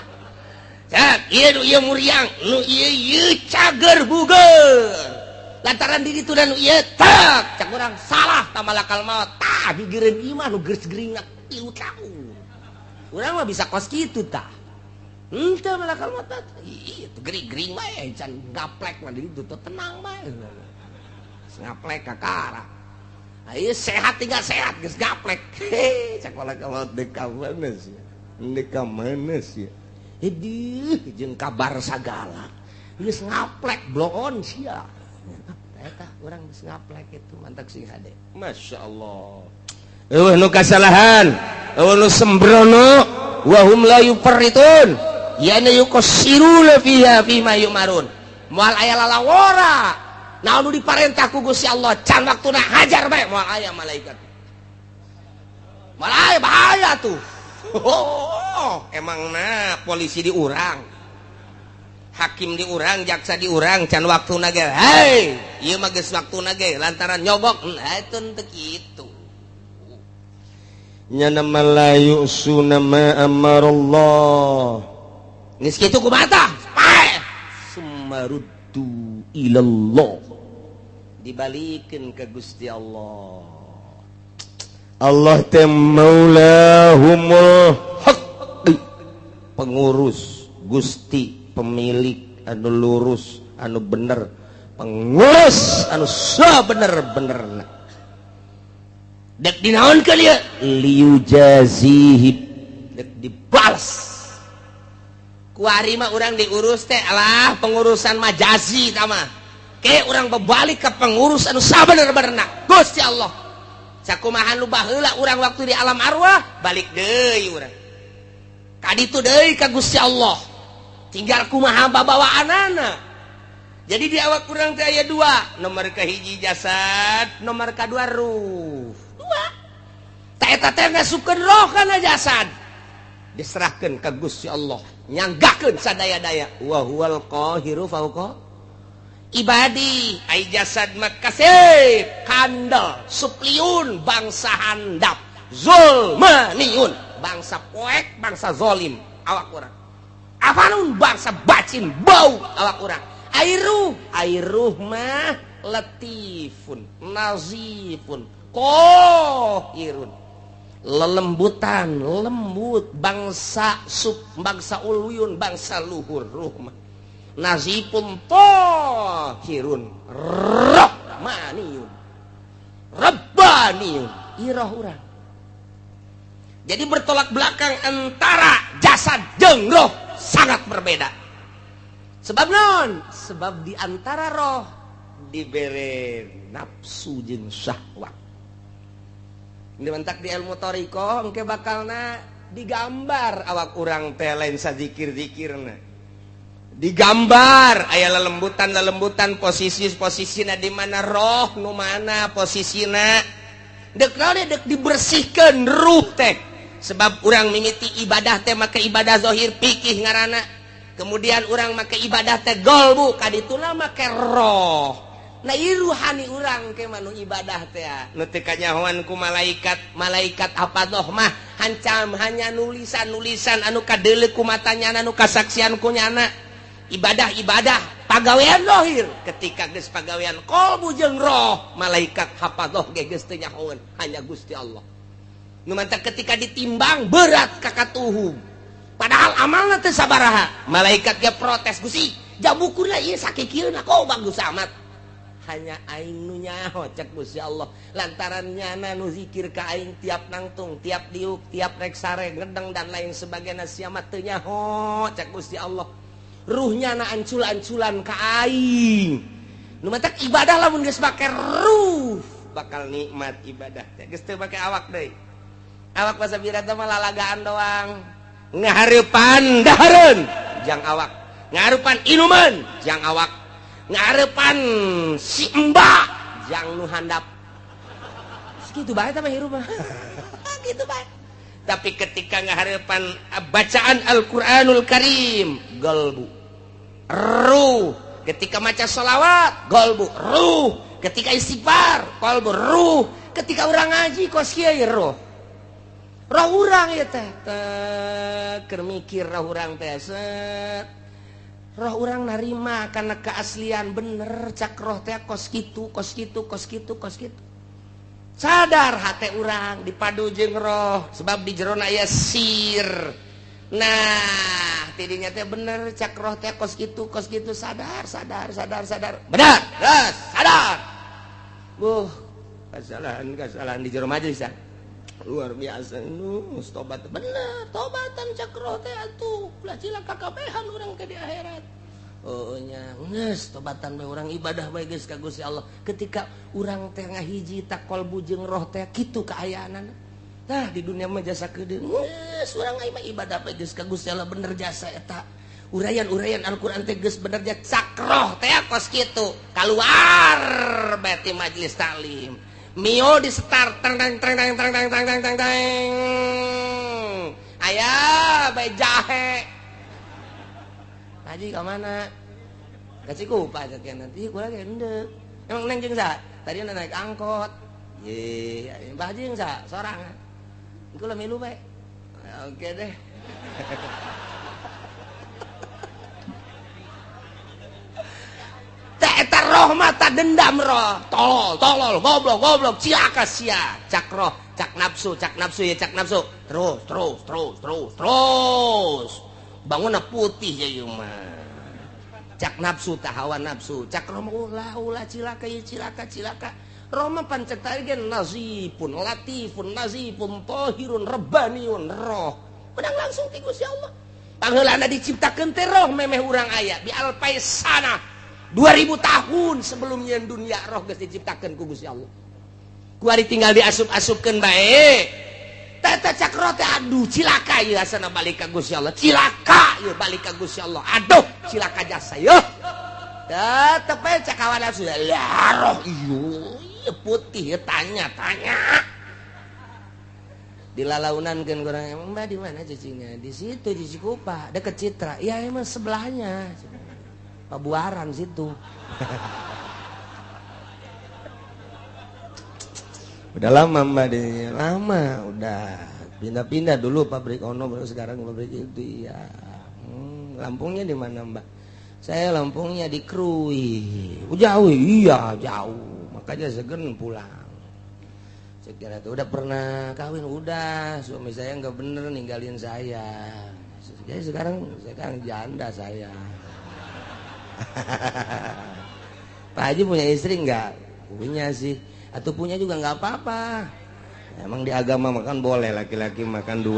ieu muriang nu ieu cager bugeun lantaran di ditu dan nu ieu tak cak urang salah tamalakal maut tah digireun iman nu geus geringat 3 tahun urang mah bisa kos kitu tah henteu malakal maut ieu teh gering-gering bae can gaplek mah di ditu tenang bae ngaplek kakara ieu sehat tinggal sehat geus gaplek cak malakal maut deka mana sih deka mana sih Edih, jeung kabar sagala. Geus ngaplek bloon sia. Eta urang geus ngaplek itu mantak sing hade. Masyaallah. Eueuh nu kasalahan, eueuh nu sembrono, wa hum la yufarritun. Yana yuqsiruna fiha fima yumarun. Moal aya lalawora. Naon nu diparentah ku Gusti Allah, can waktuna hajar bae moal aya malaikat. Moal aya bahaya tuh. Oh, emangna polisi di urang, hakim di urang, jaksa di urang, can waktu nage, hei, iya mah geus waktu nage, lantaran nyogok, itu teu kitu. Nya nama la yusuna ma amarallah. Geus kitu kumaha tah? Sumaruddu ilallah. Dibalikeun ka Gusti Allah. Allah teh maulahumul haq, pengurus Gusti pemilik anu lurus anu bener, pengurus anu sabener-benerna dek dinaonkeun ieu liujazihib dek dibalas ku ari mah urang diurus teh alah pengurusan majazi tah mah ke urang bebalik ka pengurus anu sabener-benerna Gusti Allah. Sakumaha nu baheula urang waktu di alam arwah balik deui urang ka ditu deui ka Gusti Allah tinggal kumaha babawaanana. Jadi di awak urang teh aya 2, nomor kahiji jasad, nomor kadua ruh. 2 ta eta teh ngasukeun roh kana jasad diserahkeun ka Gusti Allah nyanggakeun sadaya-daya wa huwal qahiru fauqa ibadi. Ai jasad makasih kandel supliun bangsa handap zulmaniun bangsa poek bangsa zolim awak urang afanun bangsa bacin bau awak urang airuh mah latifun nazifun kohirun lelembutan lembut bangsa bangsa uluyun bangsa luhur ruh mah nazipun tohirun rahmaniyun rabbaniyun irah urang. Jadi bertolak belakang antara jasad jeung roh sangat berbeda. Sebab non sebab di antara roh dibere nafsu jeung syahwat. Dimentak di ilmu thariqah engke bakalna digambar awak urang teh lain sazikir-zikirna. Digambar aya lelembutan posisi-posisina di mana roh nu mana posisina dek dibersihkeun ruh teh sebab urang mimiti ibadah teh make ibadah zahir fikih ngaranna kemudian urang make ibadah teh qalbu kadituna make roh nah ieu ruhani urang ke manu ibadah teh nu teu kanyahoan ku malaikat hafadoh mah hancam hanya nulisan anu kadeuleu ku matanya anu kasaksian ku nyana ibadah pagawean zahir ketika geus pagawean qalbu jeung roh malaikat hafadoh ge geus teu nyahoeun hanya Gusti Allah nu mantap ketika ditimbang berat kakatuhum padahal amalna teu sabaraha malaikat ge protes Gusti jabukuna ieu sakikieuna kok bagus amat hanya aing nu nyaho cek Gusti Allah lantaran nyana nu zikir ka aing tiap nangtung tiap diuk tiap rek sare ngedeng dan lain sebagainya sia mah teu nyaho cek Gusti Allah ruhnya na ancul-anculan ka aing nu matak ibadah lamun geus make ruh bakal nikmat ibadah teh geus teu make awak deui awak pasabira teh mah lalagaan doang ngahareupan dahareun jang awak ngahareupan inuman jang awak ngahareupan si embak jang nu handap segitu bae teh mah hirup mah gitu bae Tapi ketika ngaharepan bacaan Al-Qur'anul Karim, qalbu, ruh. Ketika maca sholawat, qalbu, ruh. Ketika istighfar, qalbu, ruh. Ketika orang ngaji, kos kieu ruh. Roh urang ya teh, keur mikir roh urang teh set. Roh urang narima karena keaslian bener cak roh teh kos kitu, kos kitu, kos kitu, kos kitu. Sadar hati urang dipadu jeung roh sebab di jero aya sir. Nah, tidinya teh bener cak roh teh kos kitu, sadar. Benar, terus sadar. Kesalahan di jero majelis. Luar biasa tobat bener tobatan cakro teh atuh ulah cilaka kabehan urang ke di akhirat. Oh nya geus tobatan bae urang ibadah bae geus ka Gusti Allah ketika urang teh ngahiji tak qalbu jeung roh teh kitu kaayaanana. Tah di dunia mah jasa kedeung geus urang mah ibadah bae geus ka Gusti Allah bener jasa eta. Urayan Al-Qur'an teh geus bener jasa cakroh teh kos kitu kaluar bae ti majelis taklim. Mio di start tang ayah bayi jahe haji ke mana ke Cikupa sekian nanti gue lagi ende emang neng jeung sa tadi anda naik angkot ye Mbah Haji jeung sa sorangan gue lah milu bae oke deh eta roh mata dendam roh tolol goblok cilaka sia cak roh cak nafsu ya cak nafsu terus bangunna putih ya ieu mah cak nafsu tah hawa nafsu cak roh mah ulah cilaka ya cilaka roh mah pancet tadi gen nazifun latifun nazifun tahirun rabbaniun roh menang langsung ti Gusti Allah pangheulana diciptakeun teh roh memeh urang aya di alpaisana 2000 tahun sebelumnya dunia roh geus diciptakeun ku Gusti Allah. Ku ari tinggal diasup-asupkeun bae. Tata cakro teh aduh cilaka ieu asana balik ka Gusti Allah. Cilaka ieu balik ka Gusti Allah. Aduh cilaka jasa yeuh. Tetep we cakawana sudah roh ieu putih tanya. Dilalaunan-keun urang emang Mbah di mana cicingnya? Di situ di Cikupa, deket Citra. Ya emang sebelahnya. Pabuaran situ. Udah lama Mbak deh, lama udah pindah-pindah dulu pabrik ono baru sekarang pabrik itu ya. Lampungnya di mana Mbak? Saya Lampungnya di Krui. Jauh iya jauh, makanya segen pulang. Sekira itu udah pernah kawin udah, suami saya nggak bener ninggalin saya. Jadi sekarang janda saya. Pak Haji punya istri enggak? Punya sih. Atau punya juga enggak apa-apa. Emang di agama makan boleh laki-laki makan 2.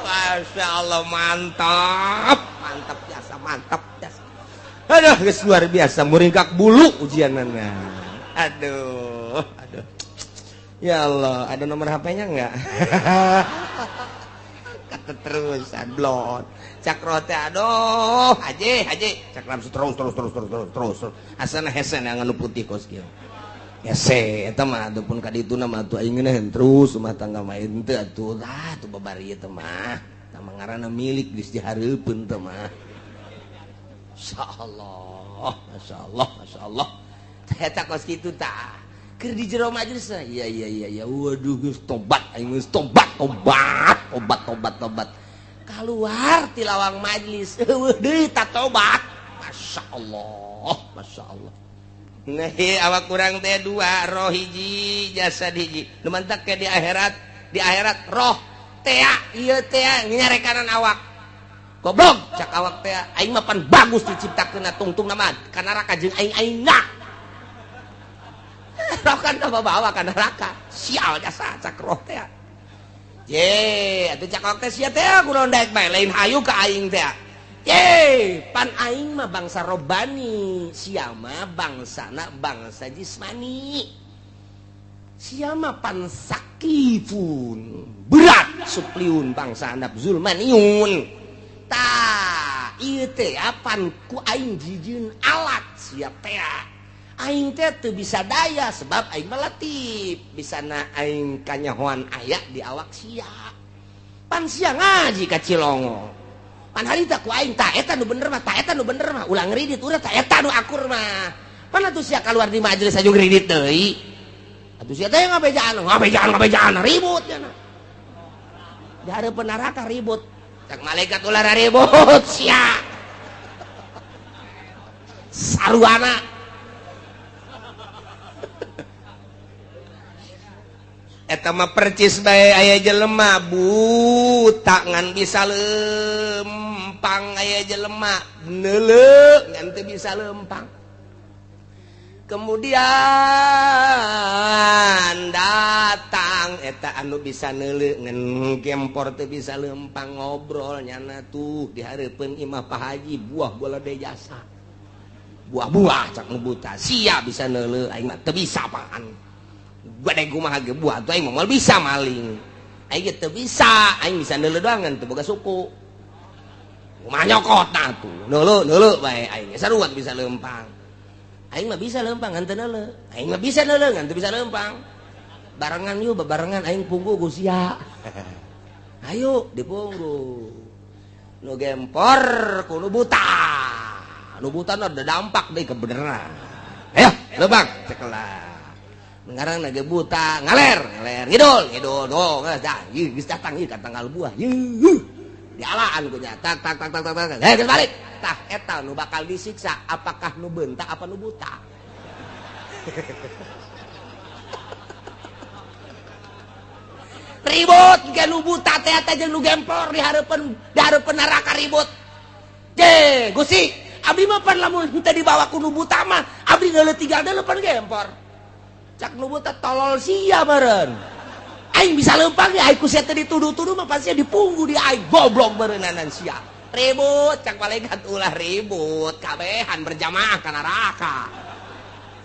Masya Allah mantap. Mantap jasa. Aduh guys luar biasa muringkak bulu ujianana. Aduh. Ya Allah ada nomor HP-nya enggak? Kata terus adlon. Cakro teh aduh haji cakram terus asana hesen yang anu putih kos kieu hese eta mah adupun ka dituna mah atuh aing geus terus rumah tangga mah henteu atuh tuh babari teh mah tah ngaranna milik geus dihareupeun teh mah masyaallah eta kos kitu tah keur di jero majelis iya waduh geus tobat aing geus tobat keluar ti lawang majlis deui tatobat Masya Allah nah awak kurang teh 2 roh hiji jasad hiji nu mantak ke di akhirat roh teh ieu teh nyarekanan awak goblok cak awak teh aing mah pan bagus diciptakeun tungtung mah ka neraka jeung aing-aingna roh kan bawa ka neraka sial jasa cak roh teh ye atuh cakok teh sia teh kunaon daek bae lain hayu ka aing teh ye pan aing mah bangsa robani sia mah bangsana bangsa jismani sia mah pan sakifun berat supliun bangsa andap zulmaniun tah ieu teh pan ku aing jijieun alat sia teh aing teh teu bisa daya sebab aing melatih bisa na aing kanyahoan aya di awak sia pan sia ngaji ka Cilongo pan harita ku aing tah eta nu bener mah ulang ngridit urang tah eta nu akur mah pan atuh sia keluar di majelis aju ngridit deui atuh sia teh ngabejaan ribut cenah di hareupeun neraka ribut cak malaikat ulah ribut sia saruana eta mah percis bae aya jelema buta ngan bisa lempang aya jelema neuleuh ngan teu bisa lempang kemudian datang eta anu bisa neuleuh ngan gempor teu bisa lempang ngobrol nyana tuh di hareupeun imah Pak Haji buah bola de jasa buah cak nu buta sia bisa neuleuh aing mah teu bisa apaan gua deng kumaha ge buah tuh aing mah bisa maling aing teu bisa aing bisa neuleuh doang ngan teu boga suku kumaha nyokotna tuh neuleuh bae aing sarua bisa lempang aing mah bisa lempang ngan teu neuleuh aing mah bisa neuleuh ngan teu bisa lempang barengan yuk barengan aing punggu ku sia ayo dipunggu nu gempor ku nu buta ada dampak deh kebenaran ayo lebang cekelah ngarang nage buta ngaler ngidul oh geus datang ieu ka tanggal buah dialaan ku nya tak geus balik tah eta nu bakal disiksa apakah nu beunta apa nu buta ribut ge nu buta teh eta jeung nu gempor di hareupeun neraka ribut ge Gusti abdi mah pan lamun henteu dibawa ku nu buta mah abdi geuleuh tinggal deuleu pan gempor cak nu buta tolol sia meureun aing bisa lempang ya aing ku sia teh dituduh-tuduh mah pasti dipunggu di aing goblok beureunanan sia ribut cak malaikat ulah ribut kabehan berjamaah ka neraka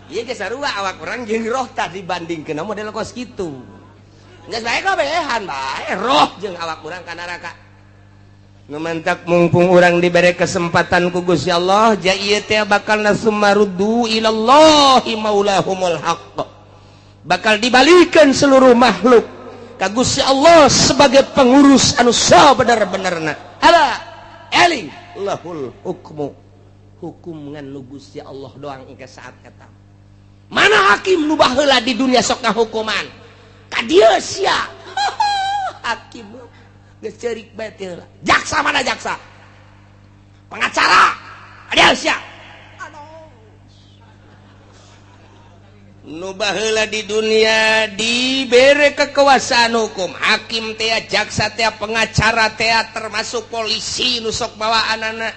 ieu ge sarua awak urang jeung roh tah dibandingkeun model kos kitu geus bae kabehan bae roh jeung awak urang ka neraka ngementak mumpung urang dibere kesempatan ku Gusti Allah ja ieu teh bakal nasummaruddu ilallahi maulahumul haqq bakal dibalikeun seluruh makhluk ka Gusti Allah sebagai pengurus anu sabener-benerna ala eling lahul hukmu hukum ngan nu Gusti Allah doang engke saat eta mana hakim nu baheula di dunia sok ngahukuman ka dieu sia hakim geus ceurik bae teh jaksa mana jaksa pengacara ada sia nu baheula di dunia dibere kekuasaan hukum hakim teh jaksa teh pengacara teh termasuk polisi nu sok bawaanana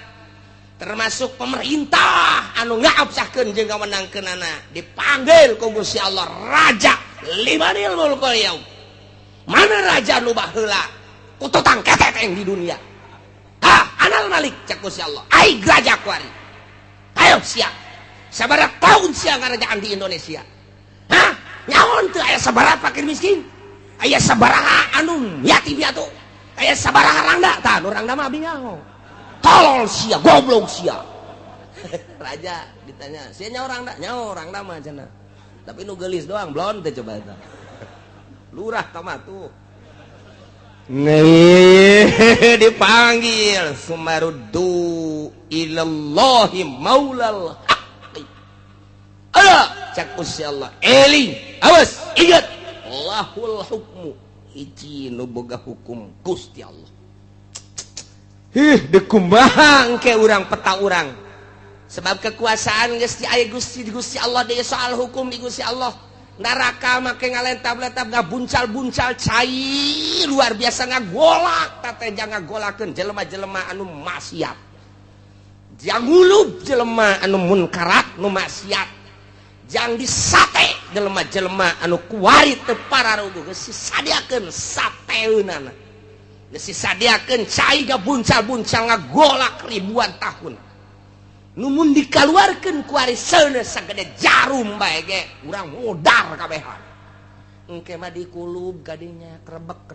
termasuk pemerintah anu ngabsahkeun jeung ngawenangkeunana dipanggil ku Gusti Allah raja limanil mulkul yaum mana raja nu baheula kututang keteteng di dunia anal malik cek Gusti Allah ai raja kuari ayo sia sabaraha tahun sia ngarajaan di Indonesia nyaon teu aya sabaraha fakir miskin aya sabaraha anu yatim piatu aya sabaraha rangda tah nu rangda mah abdi nyaho tolol sia goblok sia raja ditanya sia nyaho rangda mah cenah tapi nu geulis doang blon teh coba eta lurah kamah tuh nih dipanggil sumaruddu ilallahi maulal haqqi ala cak Gusti Allah eling awas ingat lahul hukmu hiji nu boga hukum Gusti Allah dekumbah engke urang peta urang sebab kekuasaan geus di aya Gusti Allah deui soal hukum di Gusti Allah neraka make ngalentab-lentab ngabuncal-buncal cai luar biasa ngagolak teh jangan ngagolakeun jelema-jelema anu maksiat jang ngulub jelema anu munkarat nu maksiat jang disate jelema-jelema anu kuari teu pararugu geus disadiakeun sateunana geus disadiakeun cai ngabuncal-buncal ngagolak ribuan tahun numun dikaluarkeun ku ari seuneu sagede jarum bae ge urang modar kabehan engke mah dikulub kadinya krebek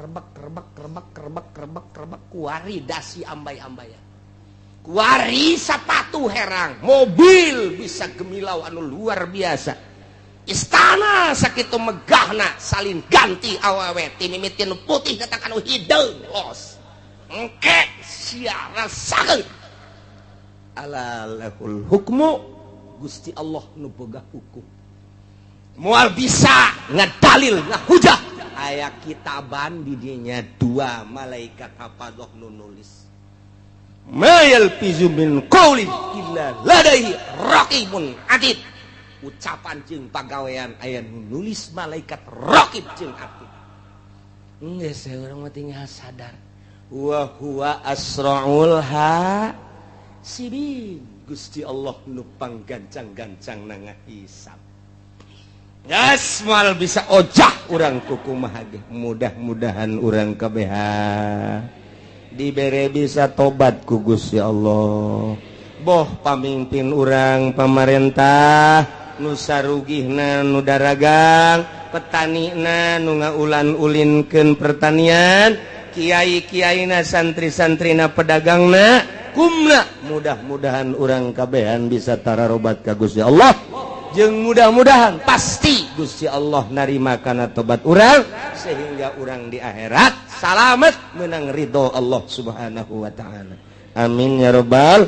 ku ari dasi ambay-ambayan kuari sapatu herang, mobil bisa gemilau anu luar biasa, istana sakitu megahna salin ganti awewe ti mimiti nu putih datang anu hideung los engke sia rasakeun ala lahul hukmu Gusti Allah nu boga hukum moal bisa ngadalil ngahujah aya kitaban di dinya 2 malaikat hafadoh nu nulis mayal pizu min qawlin illa ladaihi raqibun atid ucapan jeung pagawean aya nu nulis malaikat raqib jeung atid geus urang mah tinggal sadar wa huwa asraul hasibin Gusti Allah nu panggancang-gancang ngahisab. Gas moal bisa ojah urang kukumaha ge. Mudah-mudahan urang kabeh dibere bisa tobat ku Gusti Allah. Boh pamimpin urang pamarentah nu sarugihna nu daragang, petanina nu ngaulan-ulinkeun pertanian, kiai-kiaina santri-santrina pedagangna kumna mudah-mudahan urang kabehan bisa tararobat ka Gusti Allah jeung mudah-mudahan pasti Gusti Allah narima kana tobat urang sehingga urang di akhirat salamet menang ridho Allah Subhanahu wa taala. Amin ya rabbal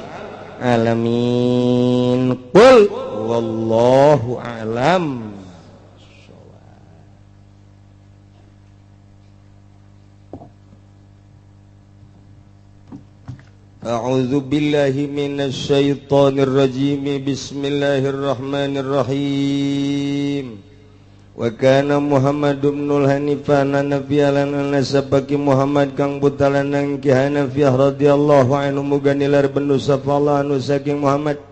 alamin. Qul wallahu a'lam. A'udzu billahi minasy syaithanir rajim. Bismillahirrahmanirrahim. Wa kana Muhammadun ibnul Hanifan nabiyalan nasabaki Muhammad kang butalan nang Ki Hanafiyah radhiyallahu anhu muga nilar bendu safallah anu saking Muhammad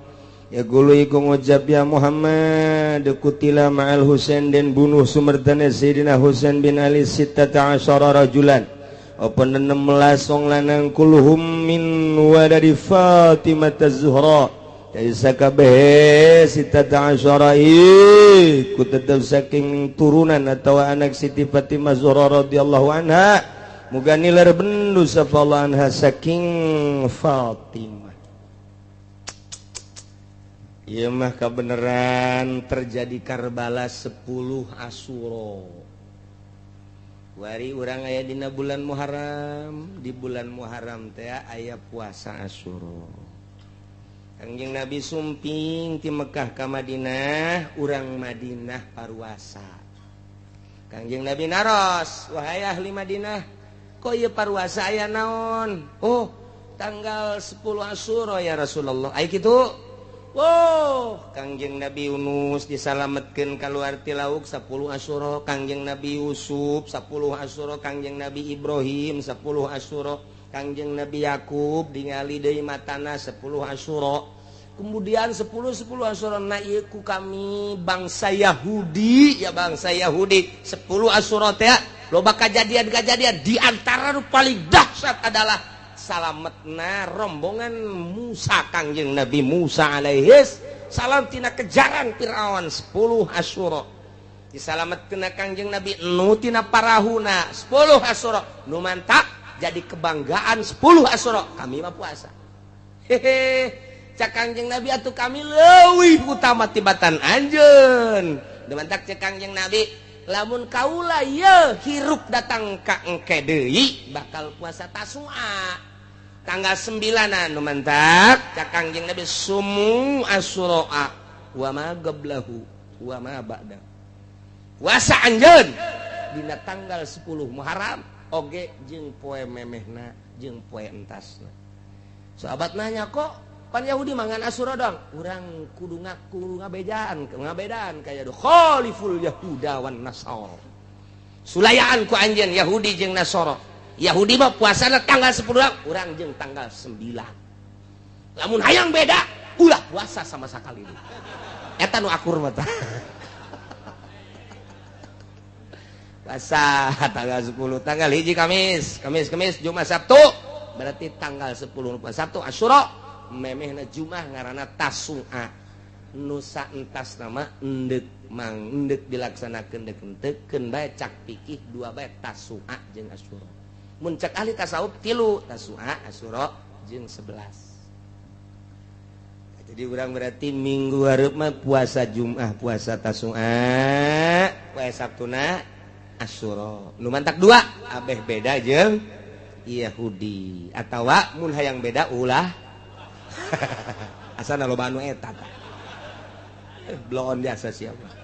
ya gulu iku ngucap ya Muhammad kutila ma'al Husain dan bunuh sumertana Sayyidina Husain bin Ali sittata asyara rajulan open 16 wong lanang kulhum min wadari Fatimah az-Zuhra dari sakabeh sittata asyara ku tetep saking turunan atau anak Siti Fatimah Zuhra radhiyallahu anha muga nilar bendu safallah anha saking Fatimah. Ieu mah kabeneran terjadi Karbala 10 Asyura. Wari urang aya dina bulan Muharram, di bulan Muharram teh aya puasa Asyura. Kangjeng Nabi sumping ti Mekah ka Madinah, urang Madinah paruasa. Kangjeng Nabi naros, wahai ahli Madinah, kok ieu paruasa aya naon? Oh, tanggal 10 Asyura ya Rasulullah. Ai kitu. Wow, Kangjeng Nabi Yunus disalametkeun kaluar ti lauk 10 Asyura, Kangjeng Nabi Yusuf 10 Asyura, Kangjeng Nabi Ibrahim 10 Asyura, Kangjeng Nabi Yakub ningali deui matana 10 Asyura. Kemudian 10 Asyura na ieu ku kami bangsa Yahudi, ya bangsa Yahudi 10 Asyura teh loba kajadian-kajadian di antara nu paling dahsyat adalah salametna rombongan Musa Kangjeng Nabi Musa alaihis salam tina kejaran Firaun 10 Asyura. Disalametkeun Kangjeng Nabi nu tina parahuna 10 Asyura. Nu mantap jadi kebanggaan 10 Asyura kami mah puasa. Hehe, cak Kangjeng Nabi atuh kami leuwih utama tibatan anjeun. Nu mantap cak Kangjeng Nabi lamun kaula ye hirup datang ka engke deui bakal puasa Tasu'a tanggal 9 nu mantap cak Kangjeng Nabi sumu Asyura wa ma qablahu wa ma ba'da puasa anjeun dina tanggal 10 Muharram oge jeung poe memehna jeung poe entasna. Sahabat nanya kok pan Yahudi mangan Asyura dong urang kudu ngabedaan kaya do khaliful yahuda wan nasara sulayaan ku anjeun Yahudi jeung Nasara. Yahudi mah puasana tanggal 10 urang jeung tanggal 9. Lamun hayang beda ulah puasa sama sakali deui eta nu akur mah tah puasa tanggal 10 tanggal 1 Kamis Jumat Sabtu berarti tanggal 10 Sabtu Asyura memehna Jumat ngaranna Tasu'a nusa entas nama endek mang endek dilaksanakeun deuk-deukkeun bae cak pikih 2 bae Tasu'a jeung Asyura. Mun cak ahli tasawuf 3 Tasu'a Asyura jeung 11. Jadi urang berarti minggu hareup mah puasa Jumat, puasa Tasu'a, poe Sabtuna Asyura. Nu mantak 2 abeh beda jeung Yahudi atawa mun hayang beda ulah asana loba anu eta tah. Blon biasa siapa.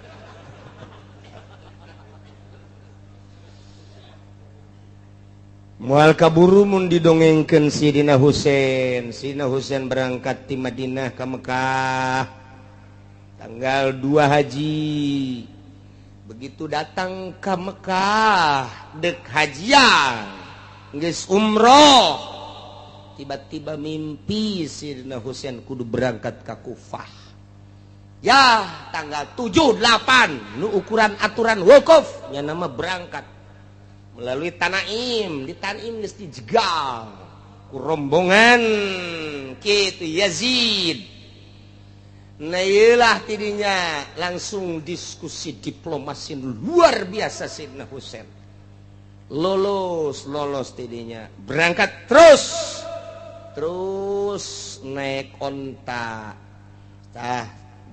Moal kaburu mun didongengkeun Sidina Husein. Sidina Husein berangkat di Madinah ke Mekah tanggal 2 haji. Begitu datang ke Mekah dek hajian geus umroh, tiba-tiba mimpi Sidina Husein kudu berangkat ke Kufah. Ya tanggal 7 8 nu ukuran aturan wukuf nya nama berangkat melalui Tanaim. Di Tanaim geus dijegal ku rombongan kitu Yazid. Nah ieulah tidinya langsung diskusi diplomasi luar biasa Sidina Husein. Lolos tidinya. Berangkat terus naik onta.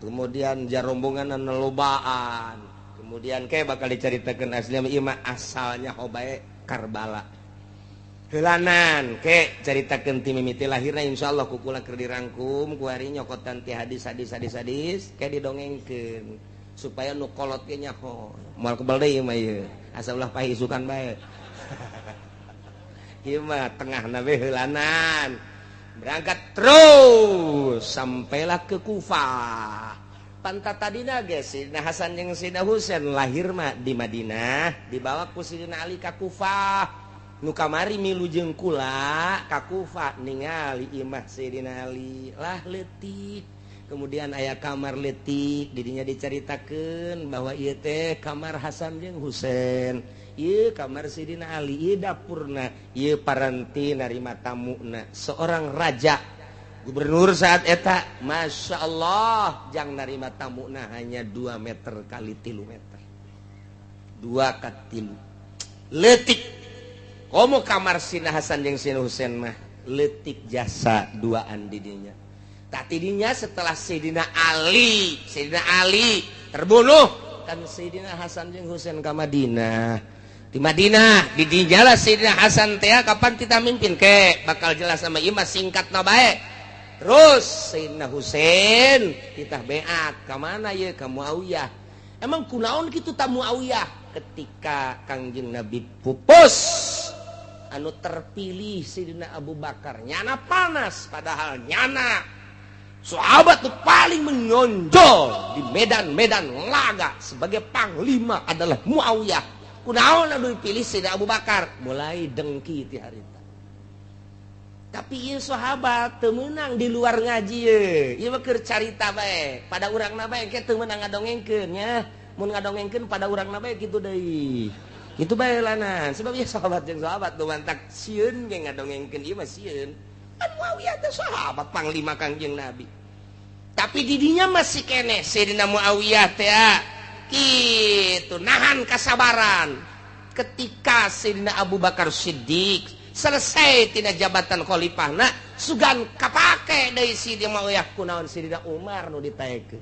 Kemudian jarombongan nelobaan. Kemudian kayak bakal diceritakan aslinya ima asalnya hobae Karbala. Helanan kayak ceritakan ti mimiti lahirna insyaallah kukula keur dirangkum ku ari nyokotan ti hadis kayak didongengkeun supaya nu kolot ge nyaho. Moal kebal deui mah ieu. Asa ulah pahisukan bae. Ieu mah tengahna we helanan. Berangkat terus sampailah ke Kufah. Pantat tadina ge Sidina Hasan jeung Sidina Husein lahir mah di Madinah, dibawa ku Sidina Ali ka Kufah. Nu kamari milu jeung kula ka Kufah ningali imah Sidina Ali lah leutik. Kemudian aya kamar leutik, didinya dicaritakeun bahwa ieu teh kamar Hasan jeung Husein. Ieu kamar Sidina Ali, ieu dapurna, ieu paranti narima tamuna. Seorang raja gubernur saat eta, Masya Allah, jang narima tamuna hanya 2 meter kali 3 meter. 2 ka 3 letik. Komo kamar Sidina Hasan jeung Sidina Husein mah letik jasa duaan didinya. Tak tidinya setelah Sidina Ali terbunuh kan Sidina Hasan jeung Husein ka Madinah. Di Madinah didinya lah Sidina Hasan teh kapan kita mimpin ke bakal jelas sama imah singkatna bae. Terus Sayyidina Husein kita beat ke mana ya ke Muawiyah. Emang kunaon kitu ta Muawiyah ketika Kangjeng Nabi pupus anu terpilih Sayyidina Abu Bakar nyana panas padahal nyana sahabat tu paling menonjol di medan-medan laga sebagai panglima adalah Muawiyah. Kunaon anu dipilih Sayyidina Abu Bakar mulai dengki ti harita. Tapi ieu sahabat teu meunang di luar ngaji ye. Ieu mah keur carita bae. Pada urangna bae ke teu meunang ngadongengkeun nya. Mun ngadongengkeun pada urangna bae kitu deui. Kitu bae lanan. Sebab ieu sahabat jeung sahabat teu mantak sieun ge ngadongengkeun ieu mah sieun. Kan Muawiyah teh sahabat panglima Kangjeng Nabi. Tapi didinya masih keneh Sayyidina Muawiyah teh kitu nahan kasabaran ketika Sayyidina Abu Bakar Siddiq selesai tina jabatan khalifahna sugan kapake deui Sayyidina Muawiyah kunaon Sayyidina Umar nu ditaekeun.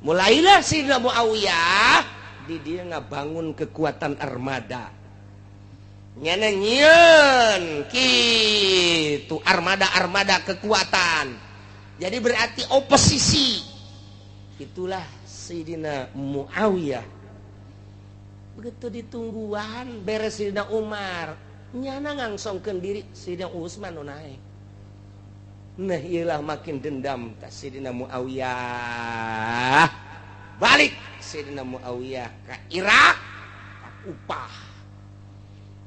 Mulailah Sayyidina Muawiyah di dieu ngabangun kekuatan armada. Nyana nyieun kitu armada kekuatan. Jadi berarti oposisi. Itulah Sayyidina Muawiyah. Begitu ditungguan beres Sayyidina Umar nyana ngangsongkeun diri Sayyidina Utsman nu naik. Nah iyalah makin dendam ta Sayyidina Muawiyah. Balik Sayyidina Muawiyah ka Irak, ka Kufah.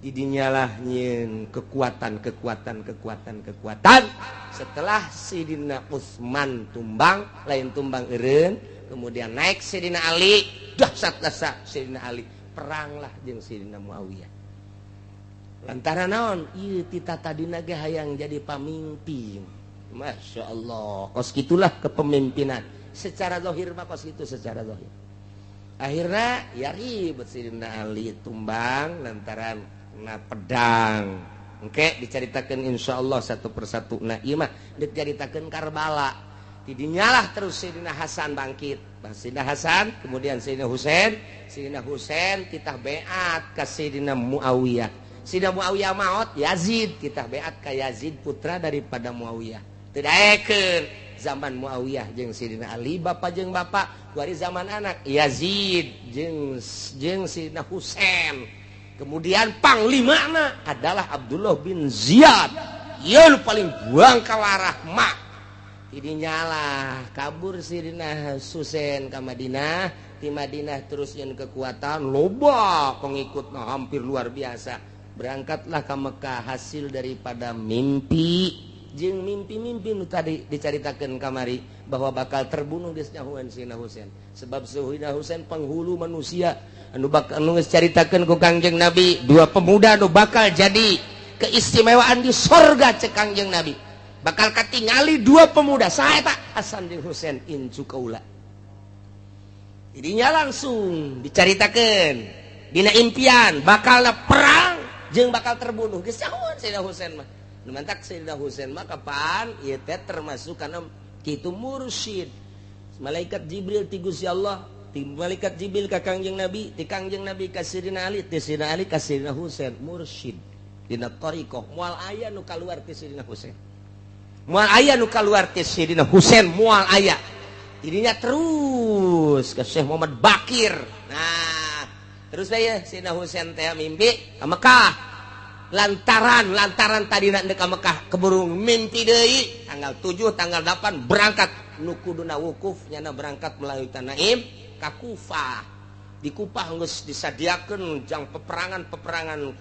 Didinyalah nyieun kekuatan. Setelah Sayyidina Utsman tumbang, lain tumbang eureun, kemudian naik Sayyidina Ali, dahsyat Sayyidina Ali, peranglah jeung Sayyidina Muawiyah. Lantaran naon ieu tita tadina ge hayang jadi pamimpin. Masya Allah, kos gitulah kepemimpinan. Secara zahir mah kos gitu secara zahir. Akhirnya ya ribet Sayyidina Ali tumbang lantaran na pedang. Engke diceritakeun insyaallah satu persatu. Nah ieu mah diceritakeun Karbala. Tidinyalah terus Sayyidina Hasan bangkit. Sayyidina Hasan, kemudian Sayyidina Husain. Sayyidina Husain titah beat ke Sayyidina Muawiyah. Sayyidina Muawiyah maut, Yazid titah beat ke Yazid putra daripada Muawiyah. Tedaekeun zaman Muawiyah jeung Sayyidina Ali bapa jeung bapa, kuari zaman anak Yazid jeung Sayyidina Husain. Kemudian panglimana adalah Abdullah bin Ziyad. Ieu nu paling buang kawarah mak. Ini nyalah kabur Sayyidina Husain ke Madinah. Di Madinah terus yang kekuatan loba pengikutnya hampir luar biasa. Berangkatlah ke Mekah hasil daripada mimpi. Jeung mimpi-mimpi nu tadi diceritakan kamari bahwa bakal terbunuh di Sayyidina Husain. Sebab Sayyidina Husain penghulu manusia anu bakal anu diceritakan ku Kangjeng Nabi, dua pemuda anu bakal jadi keistimewaan di sorga cek Kangjeng Nabi. Bakal katingali dua pemuda saya tak Hasan jeung Husain incu kaula. Jadinya langsung diceritakan dina impian bakal perang jeung bakal terbunuh. Geus saeueun Sayyidina Husain mah. Nu mantak Sayyidina Husain mah kapan ieu teh termasuk kana kitu mursyid. Malaikat Jibril ti Gusti Allah, ti malaikat Jibril ka Kangjeng Nabi, ti Kangjeng Nabi ka Sayyidina Ali, ti Sayyidina Ali ka Sayyidina Husain mursyid. Dina thariqah moal aya nu kaluar ti Sayyidina Husain. Mual ayah nu kaluar ti Sayyidina Husain mual ayah. Ininya terus ke Syekh Muhammad Bakir. Nah, terus saya Sayyidina Husain teh mimpi ka Mekah. Lantaran tadi nak ka Mekah keburu mimpi deui tanggal 7 tanggal 8 berangkat nu kuduna wukuf nyana berangkat melalui Tanaim ka Kufah. Di Kufah geus disadiakeun jang peperangan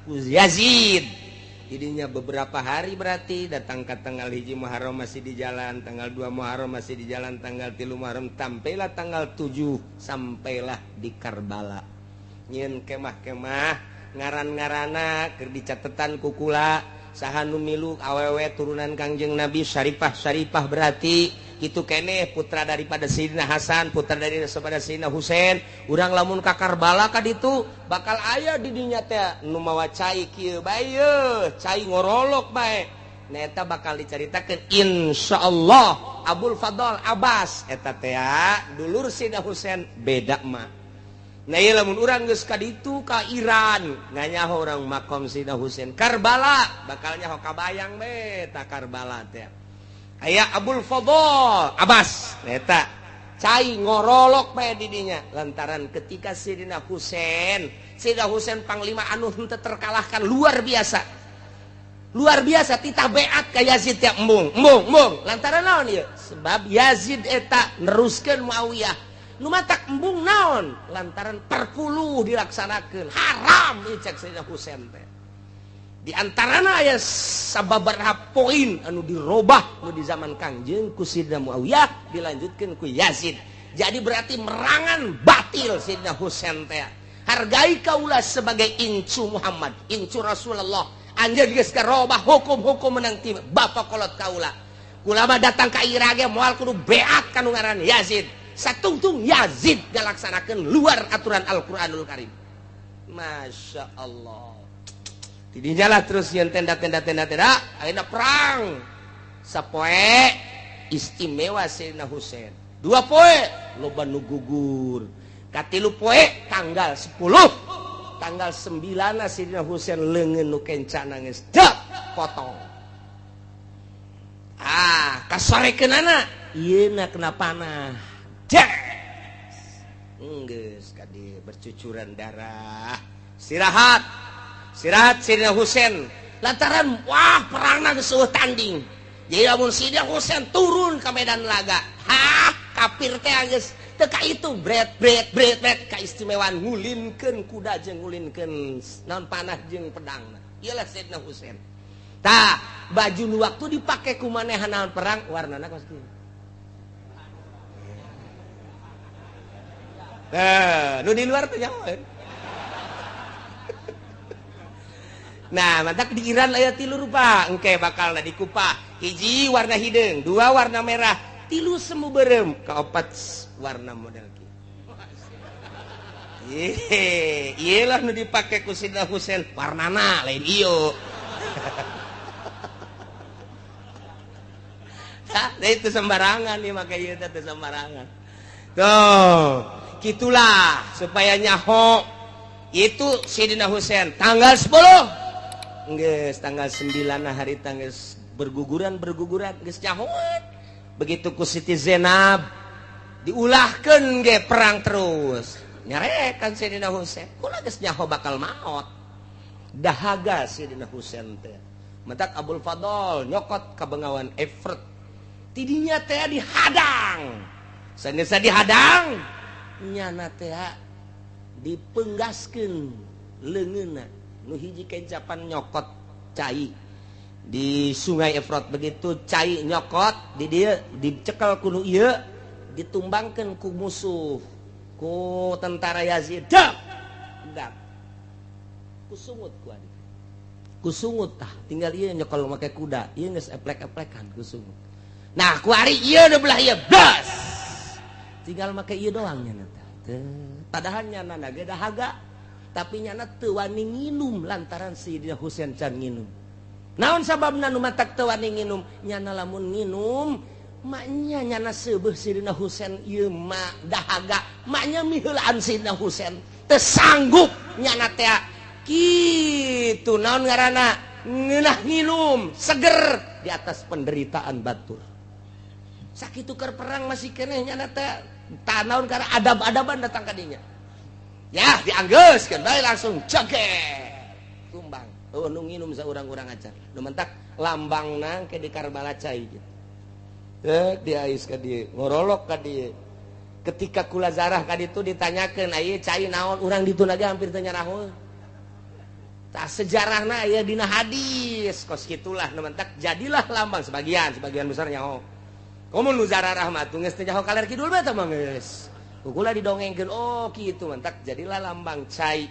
ku Yazid. Jadinya beberapa hari berarti datang ke tanggal 1 Muharram masih di jalan, tanggal 2 Muharram masih di jalan, tanggal 3 Muharram sampailah tanggal 7 sampailah di Karbala. Nyeun kemah-kemah ngaran-ngarana keur dicatetan ku kula saha nu milu awewe turunan Kangjeng Nabi syarifah berarti kitu keneh putra daripada Sayyidina Hasan, putra daripada Sayyidina Husain. Urang lamun ka Karbala ka ditu bakal aya di dinya teh nu mawa cai kieu bae yeuh, cai ngorolok bae. Nah eta bakal dicaritakeun insyaallah Abul Fadl Abbas eta teh dulur Sayyidina Husain beda mah. Nah ieu lamun urang geus ka ditu ka Iran nganyaho urang makom Sayyidina Husain Karbala bakal nyaho kabayang be ta Karbala teh. Aya Abul Fadl Abbas eta cai ngorolok bae didinya lantaran ketika Sayyidina Husain panglima anu henteu terkalahkan luar biasa titah beat ka Yazid teh embung lantaran naon ieu sebab Yazid eta neruskeun Muawiyah nu matak embung naon lantaran perpuluh dilaksanakeun haram ieu cek Sayyidina Husain teh. Di antarana aya sababaraha poin anu dirobah nu di zaman Kangjeng ku Sayyidina Muawiyah dilanjutkeun ku Yazid. Jadi berarti merangan batil Sayyidina Husain teh. Hargai kaula sebagai incu Muhammad, incu Rasulullah. Anjeun geus karobah hukum-hukum menang ti bapa kolot kaula. Kula mah datang ka Irak ge moal kudu beat kanu ngaran Yazid. Satungtung Yazid galaksanakeun luar aturan Al-Qur'anul Karim. Masya Allah. Tidinya lah terus yang tenda akhirnya perang sapoe istimewa Sayyidina Husain 2 poe loba nu gugur katilu poe tanggal 10 tanggal 9 Sayyidina Husain leungeun nu kencana geus potong kasorekeunana ieuna kenapana geus kadi bercucuran darah istirahat Sayyidina Husain lantaran wah perangna geus eueuh tanding. Jadi lamun Sayyidina Husain turun ke medan laga, kafir teh geus teu ka itu bret kaistimewaan ngulinkeun kuda jeung ngulinkeun naon panah jeung pedangna. Iyalah Sayyidina Husain. Tah, baju nu waktu dipake ku manehan naon perang warnana kos kieu. Nu di luar teh nyahoan. Nah, mantak di Iran aya 3 rupa engke bakalna di Kupah. 1 warna hideung, 2 warna merah, 3 semu beureum, kaopat warna model kieu. Ieu lah nu dipake ku Sayyidina Husain, warnana lain ieu. itu sembarangan nih makanya itu sembarangan. Tuh, gitulah supaya nyaho itu Sayyidina Husain tanggal 10. Geus tanggal 9 hari tanggal berguguran geus nyaho. Begitu ku Siti Zainab diulahkeun ge perang terus. Nyarekan Sayyidina Husain, kula geus nyaho bakal maot. Dahaga Sayyidina Husain teh. Mentak Abul Fadl nyokot ka Bengawan Efrat. Tidinya teh dihadang. Sanes dihadang nyana teh dipenggaskeun leungeunna. Nu hiji kencapan nyokot cai di Sungai Efrat begitu cai nyokot di dieu dicekel ku nu ieu ditumbangkeun ku musuh ku tentara Yazid. Dak. Kusungut ku adi. Kusungut tah tinggal ieu nyokol make kuda. Ieu geus eplek-eplekan kusungut. Nah, ku ari ieu da belah ieu blas. Tinggal make ieu doang nya teh. Padahal nyana ge dahaga, tapi nyana teu wani nginum lantaran Sayyidina Husain can nginum. Naon sababna nu matak teu wani nginum? Nyana lamun nginum, maknya nyana seubeuh Sayyidina Husain ieu mah dahaga, maknya miheulaan Sayyidina Husain teu sanggup nyana teh kitu naon ngaranna ngeunah nginum seger di atas penderitaan batur. Sakitu keur perang masih keneh nyana teh tanaun karena adab-adaban datang ka dinya. Ya dianggeuskeun bae langsung ceger tumbang. Oh nu nginum saurang-urang acan. Nu mentak lambangna ke di Karbala cai gitu. Diais ka dieu, ngorolok ka dieu. Ketika kula zarah ka ditu ditanyakeun aya cai naon urang ditu lagi hampir teu nyaraheun. Tah sejarahna aya dina hadis kos kitulah nu mentak jadilah lambang sebagian besar nyaho. Komun nu zarah rahmat geus teu nyaho kaler kidul bae tah mah geus. Kula didongengkeun oh kitu mentak jadilah lambang cai.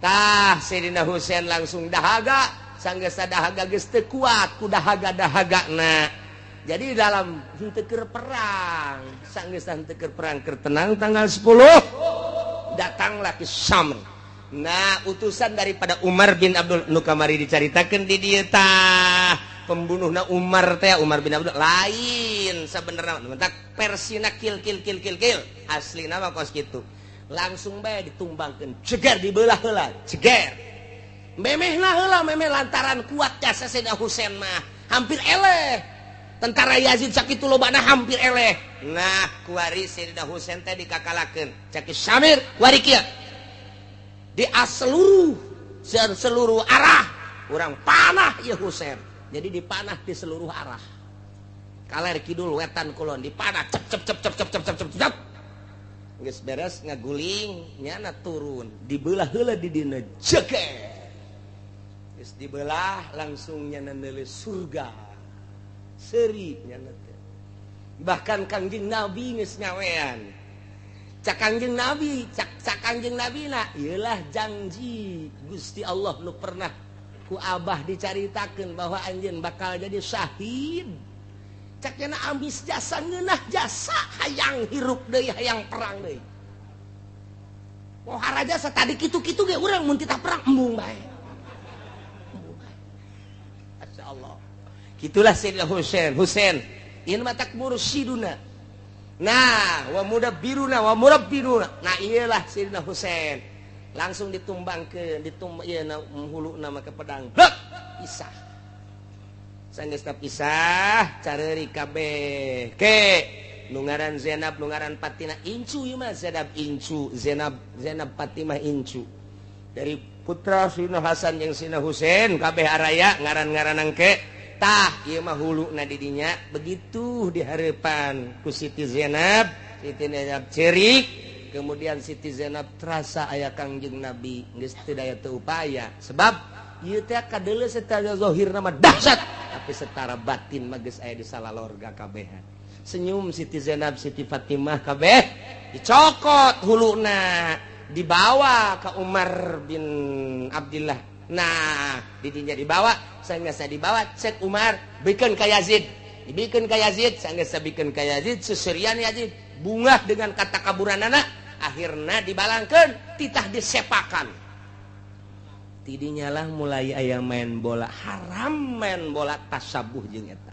Tah Sayyidina Husain langsung dahaga sanggeus dahaga geus teu kuat ku dahaga-dahagana. Jadi dalam henteu keur perang, sanggeus henteu keur perang keur tenang tanggal 10 datanglah ke Syam. Nah, utusan daripada Umar bin Abdul nu kamari dicaritakeun di dieu tah pembunuhna Umar teh Umar bin Abdul lain sabenerna mentak persina kill aslina mah kos kitu. Langsung bae ditumbangkeun ceger dibelah heula ceger. Memehna heula memeh lantaran kuat jasa Sayyidina Husain mah hampir eleh. Tentara Yazid sakitu lobana hampir eleh. Nah, kuari Sayyidina Husain teh dikakalakeun. Caki Syamir kuari kieu. Di seluruh arah urang panah ieu Husain. Jadi dipanah di seluruh arah. Kaler kidul wetan kulon dipanah cep. Geus beres ngaguling nyana turun, dibelah heula di dina jeger. Geus dibelah langsung nyana neuleuh surga. Seri nyana teh. Bahkan Kangjeng Nabi geus nyawean. Cak Kangjeng Nabi na ieulah janji Gusti Allah nu pernah ku Abah dicaritakeun bahwa anjeun bakal jadi syahid. Cak cenah ambis jasa ngeunah jasa hayang hirup deui hayang perang deui. Pohara jasa tadi kitu-kitu ge urang mun titah perang embung bae. Masyaallah. Kitulah Sayyidina Husain. Ieu mah tak mursyiduna. Nah, wa mudabbiruna wa murabbiruna. Nah, iyalah Sayyidina Husain. Langsung ditumbangkeun, ieu huluna mah ke pedang. Blek, pisah. Sanggeus pisah, careuri kabeh. Ke nu ngaran Zainab, nu ngaran Fatimah Incu ieu mah Zainab Incu, Zainab Fatimah Incu. Dari putra Sayyidina Hasan jeung Sayyidina Husain kabeh araya ngaran-ngaranang ke tah ieu mah huluna di dinya begitu di hareupan ku Siti Zainab cerik kemudian Siti Zainab terasa aya Kangjeng Nabi geus teu daya teu upaya sebab ieu teh kadeuleu secara zahirna mah dahsyat tapi secara batin mah geus aya di salalorga kabehan. Senyum Siti Zainab Siti Fatimah kabeh dicokot huluna dibawa ke Umar bin Abdullah. Nah, didinya dibawa, sanggeus dibawa cek Umar bikeun ka Yazid. Dibikeun ka Yazid, sanggeus bikeun ka Yazid, susurian Yazid bungah dengan kata kaburanana, akhirna dibalangkeun titah disepakan. Tidinya lah mulai aya main bola, haram main bola tasabuh jeung eta.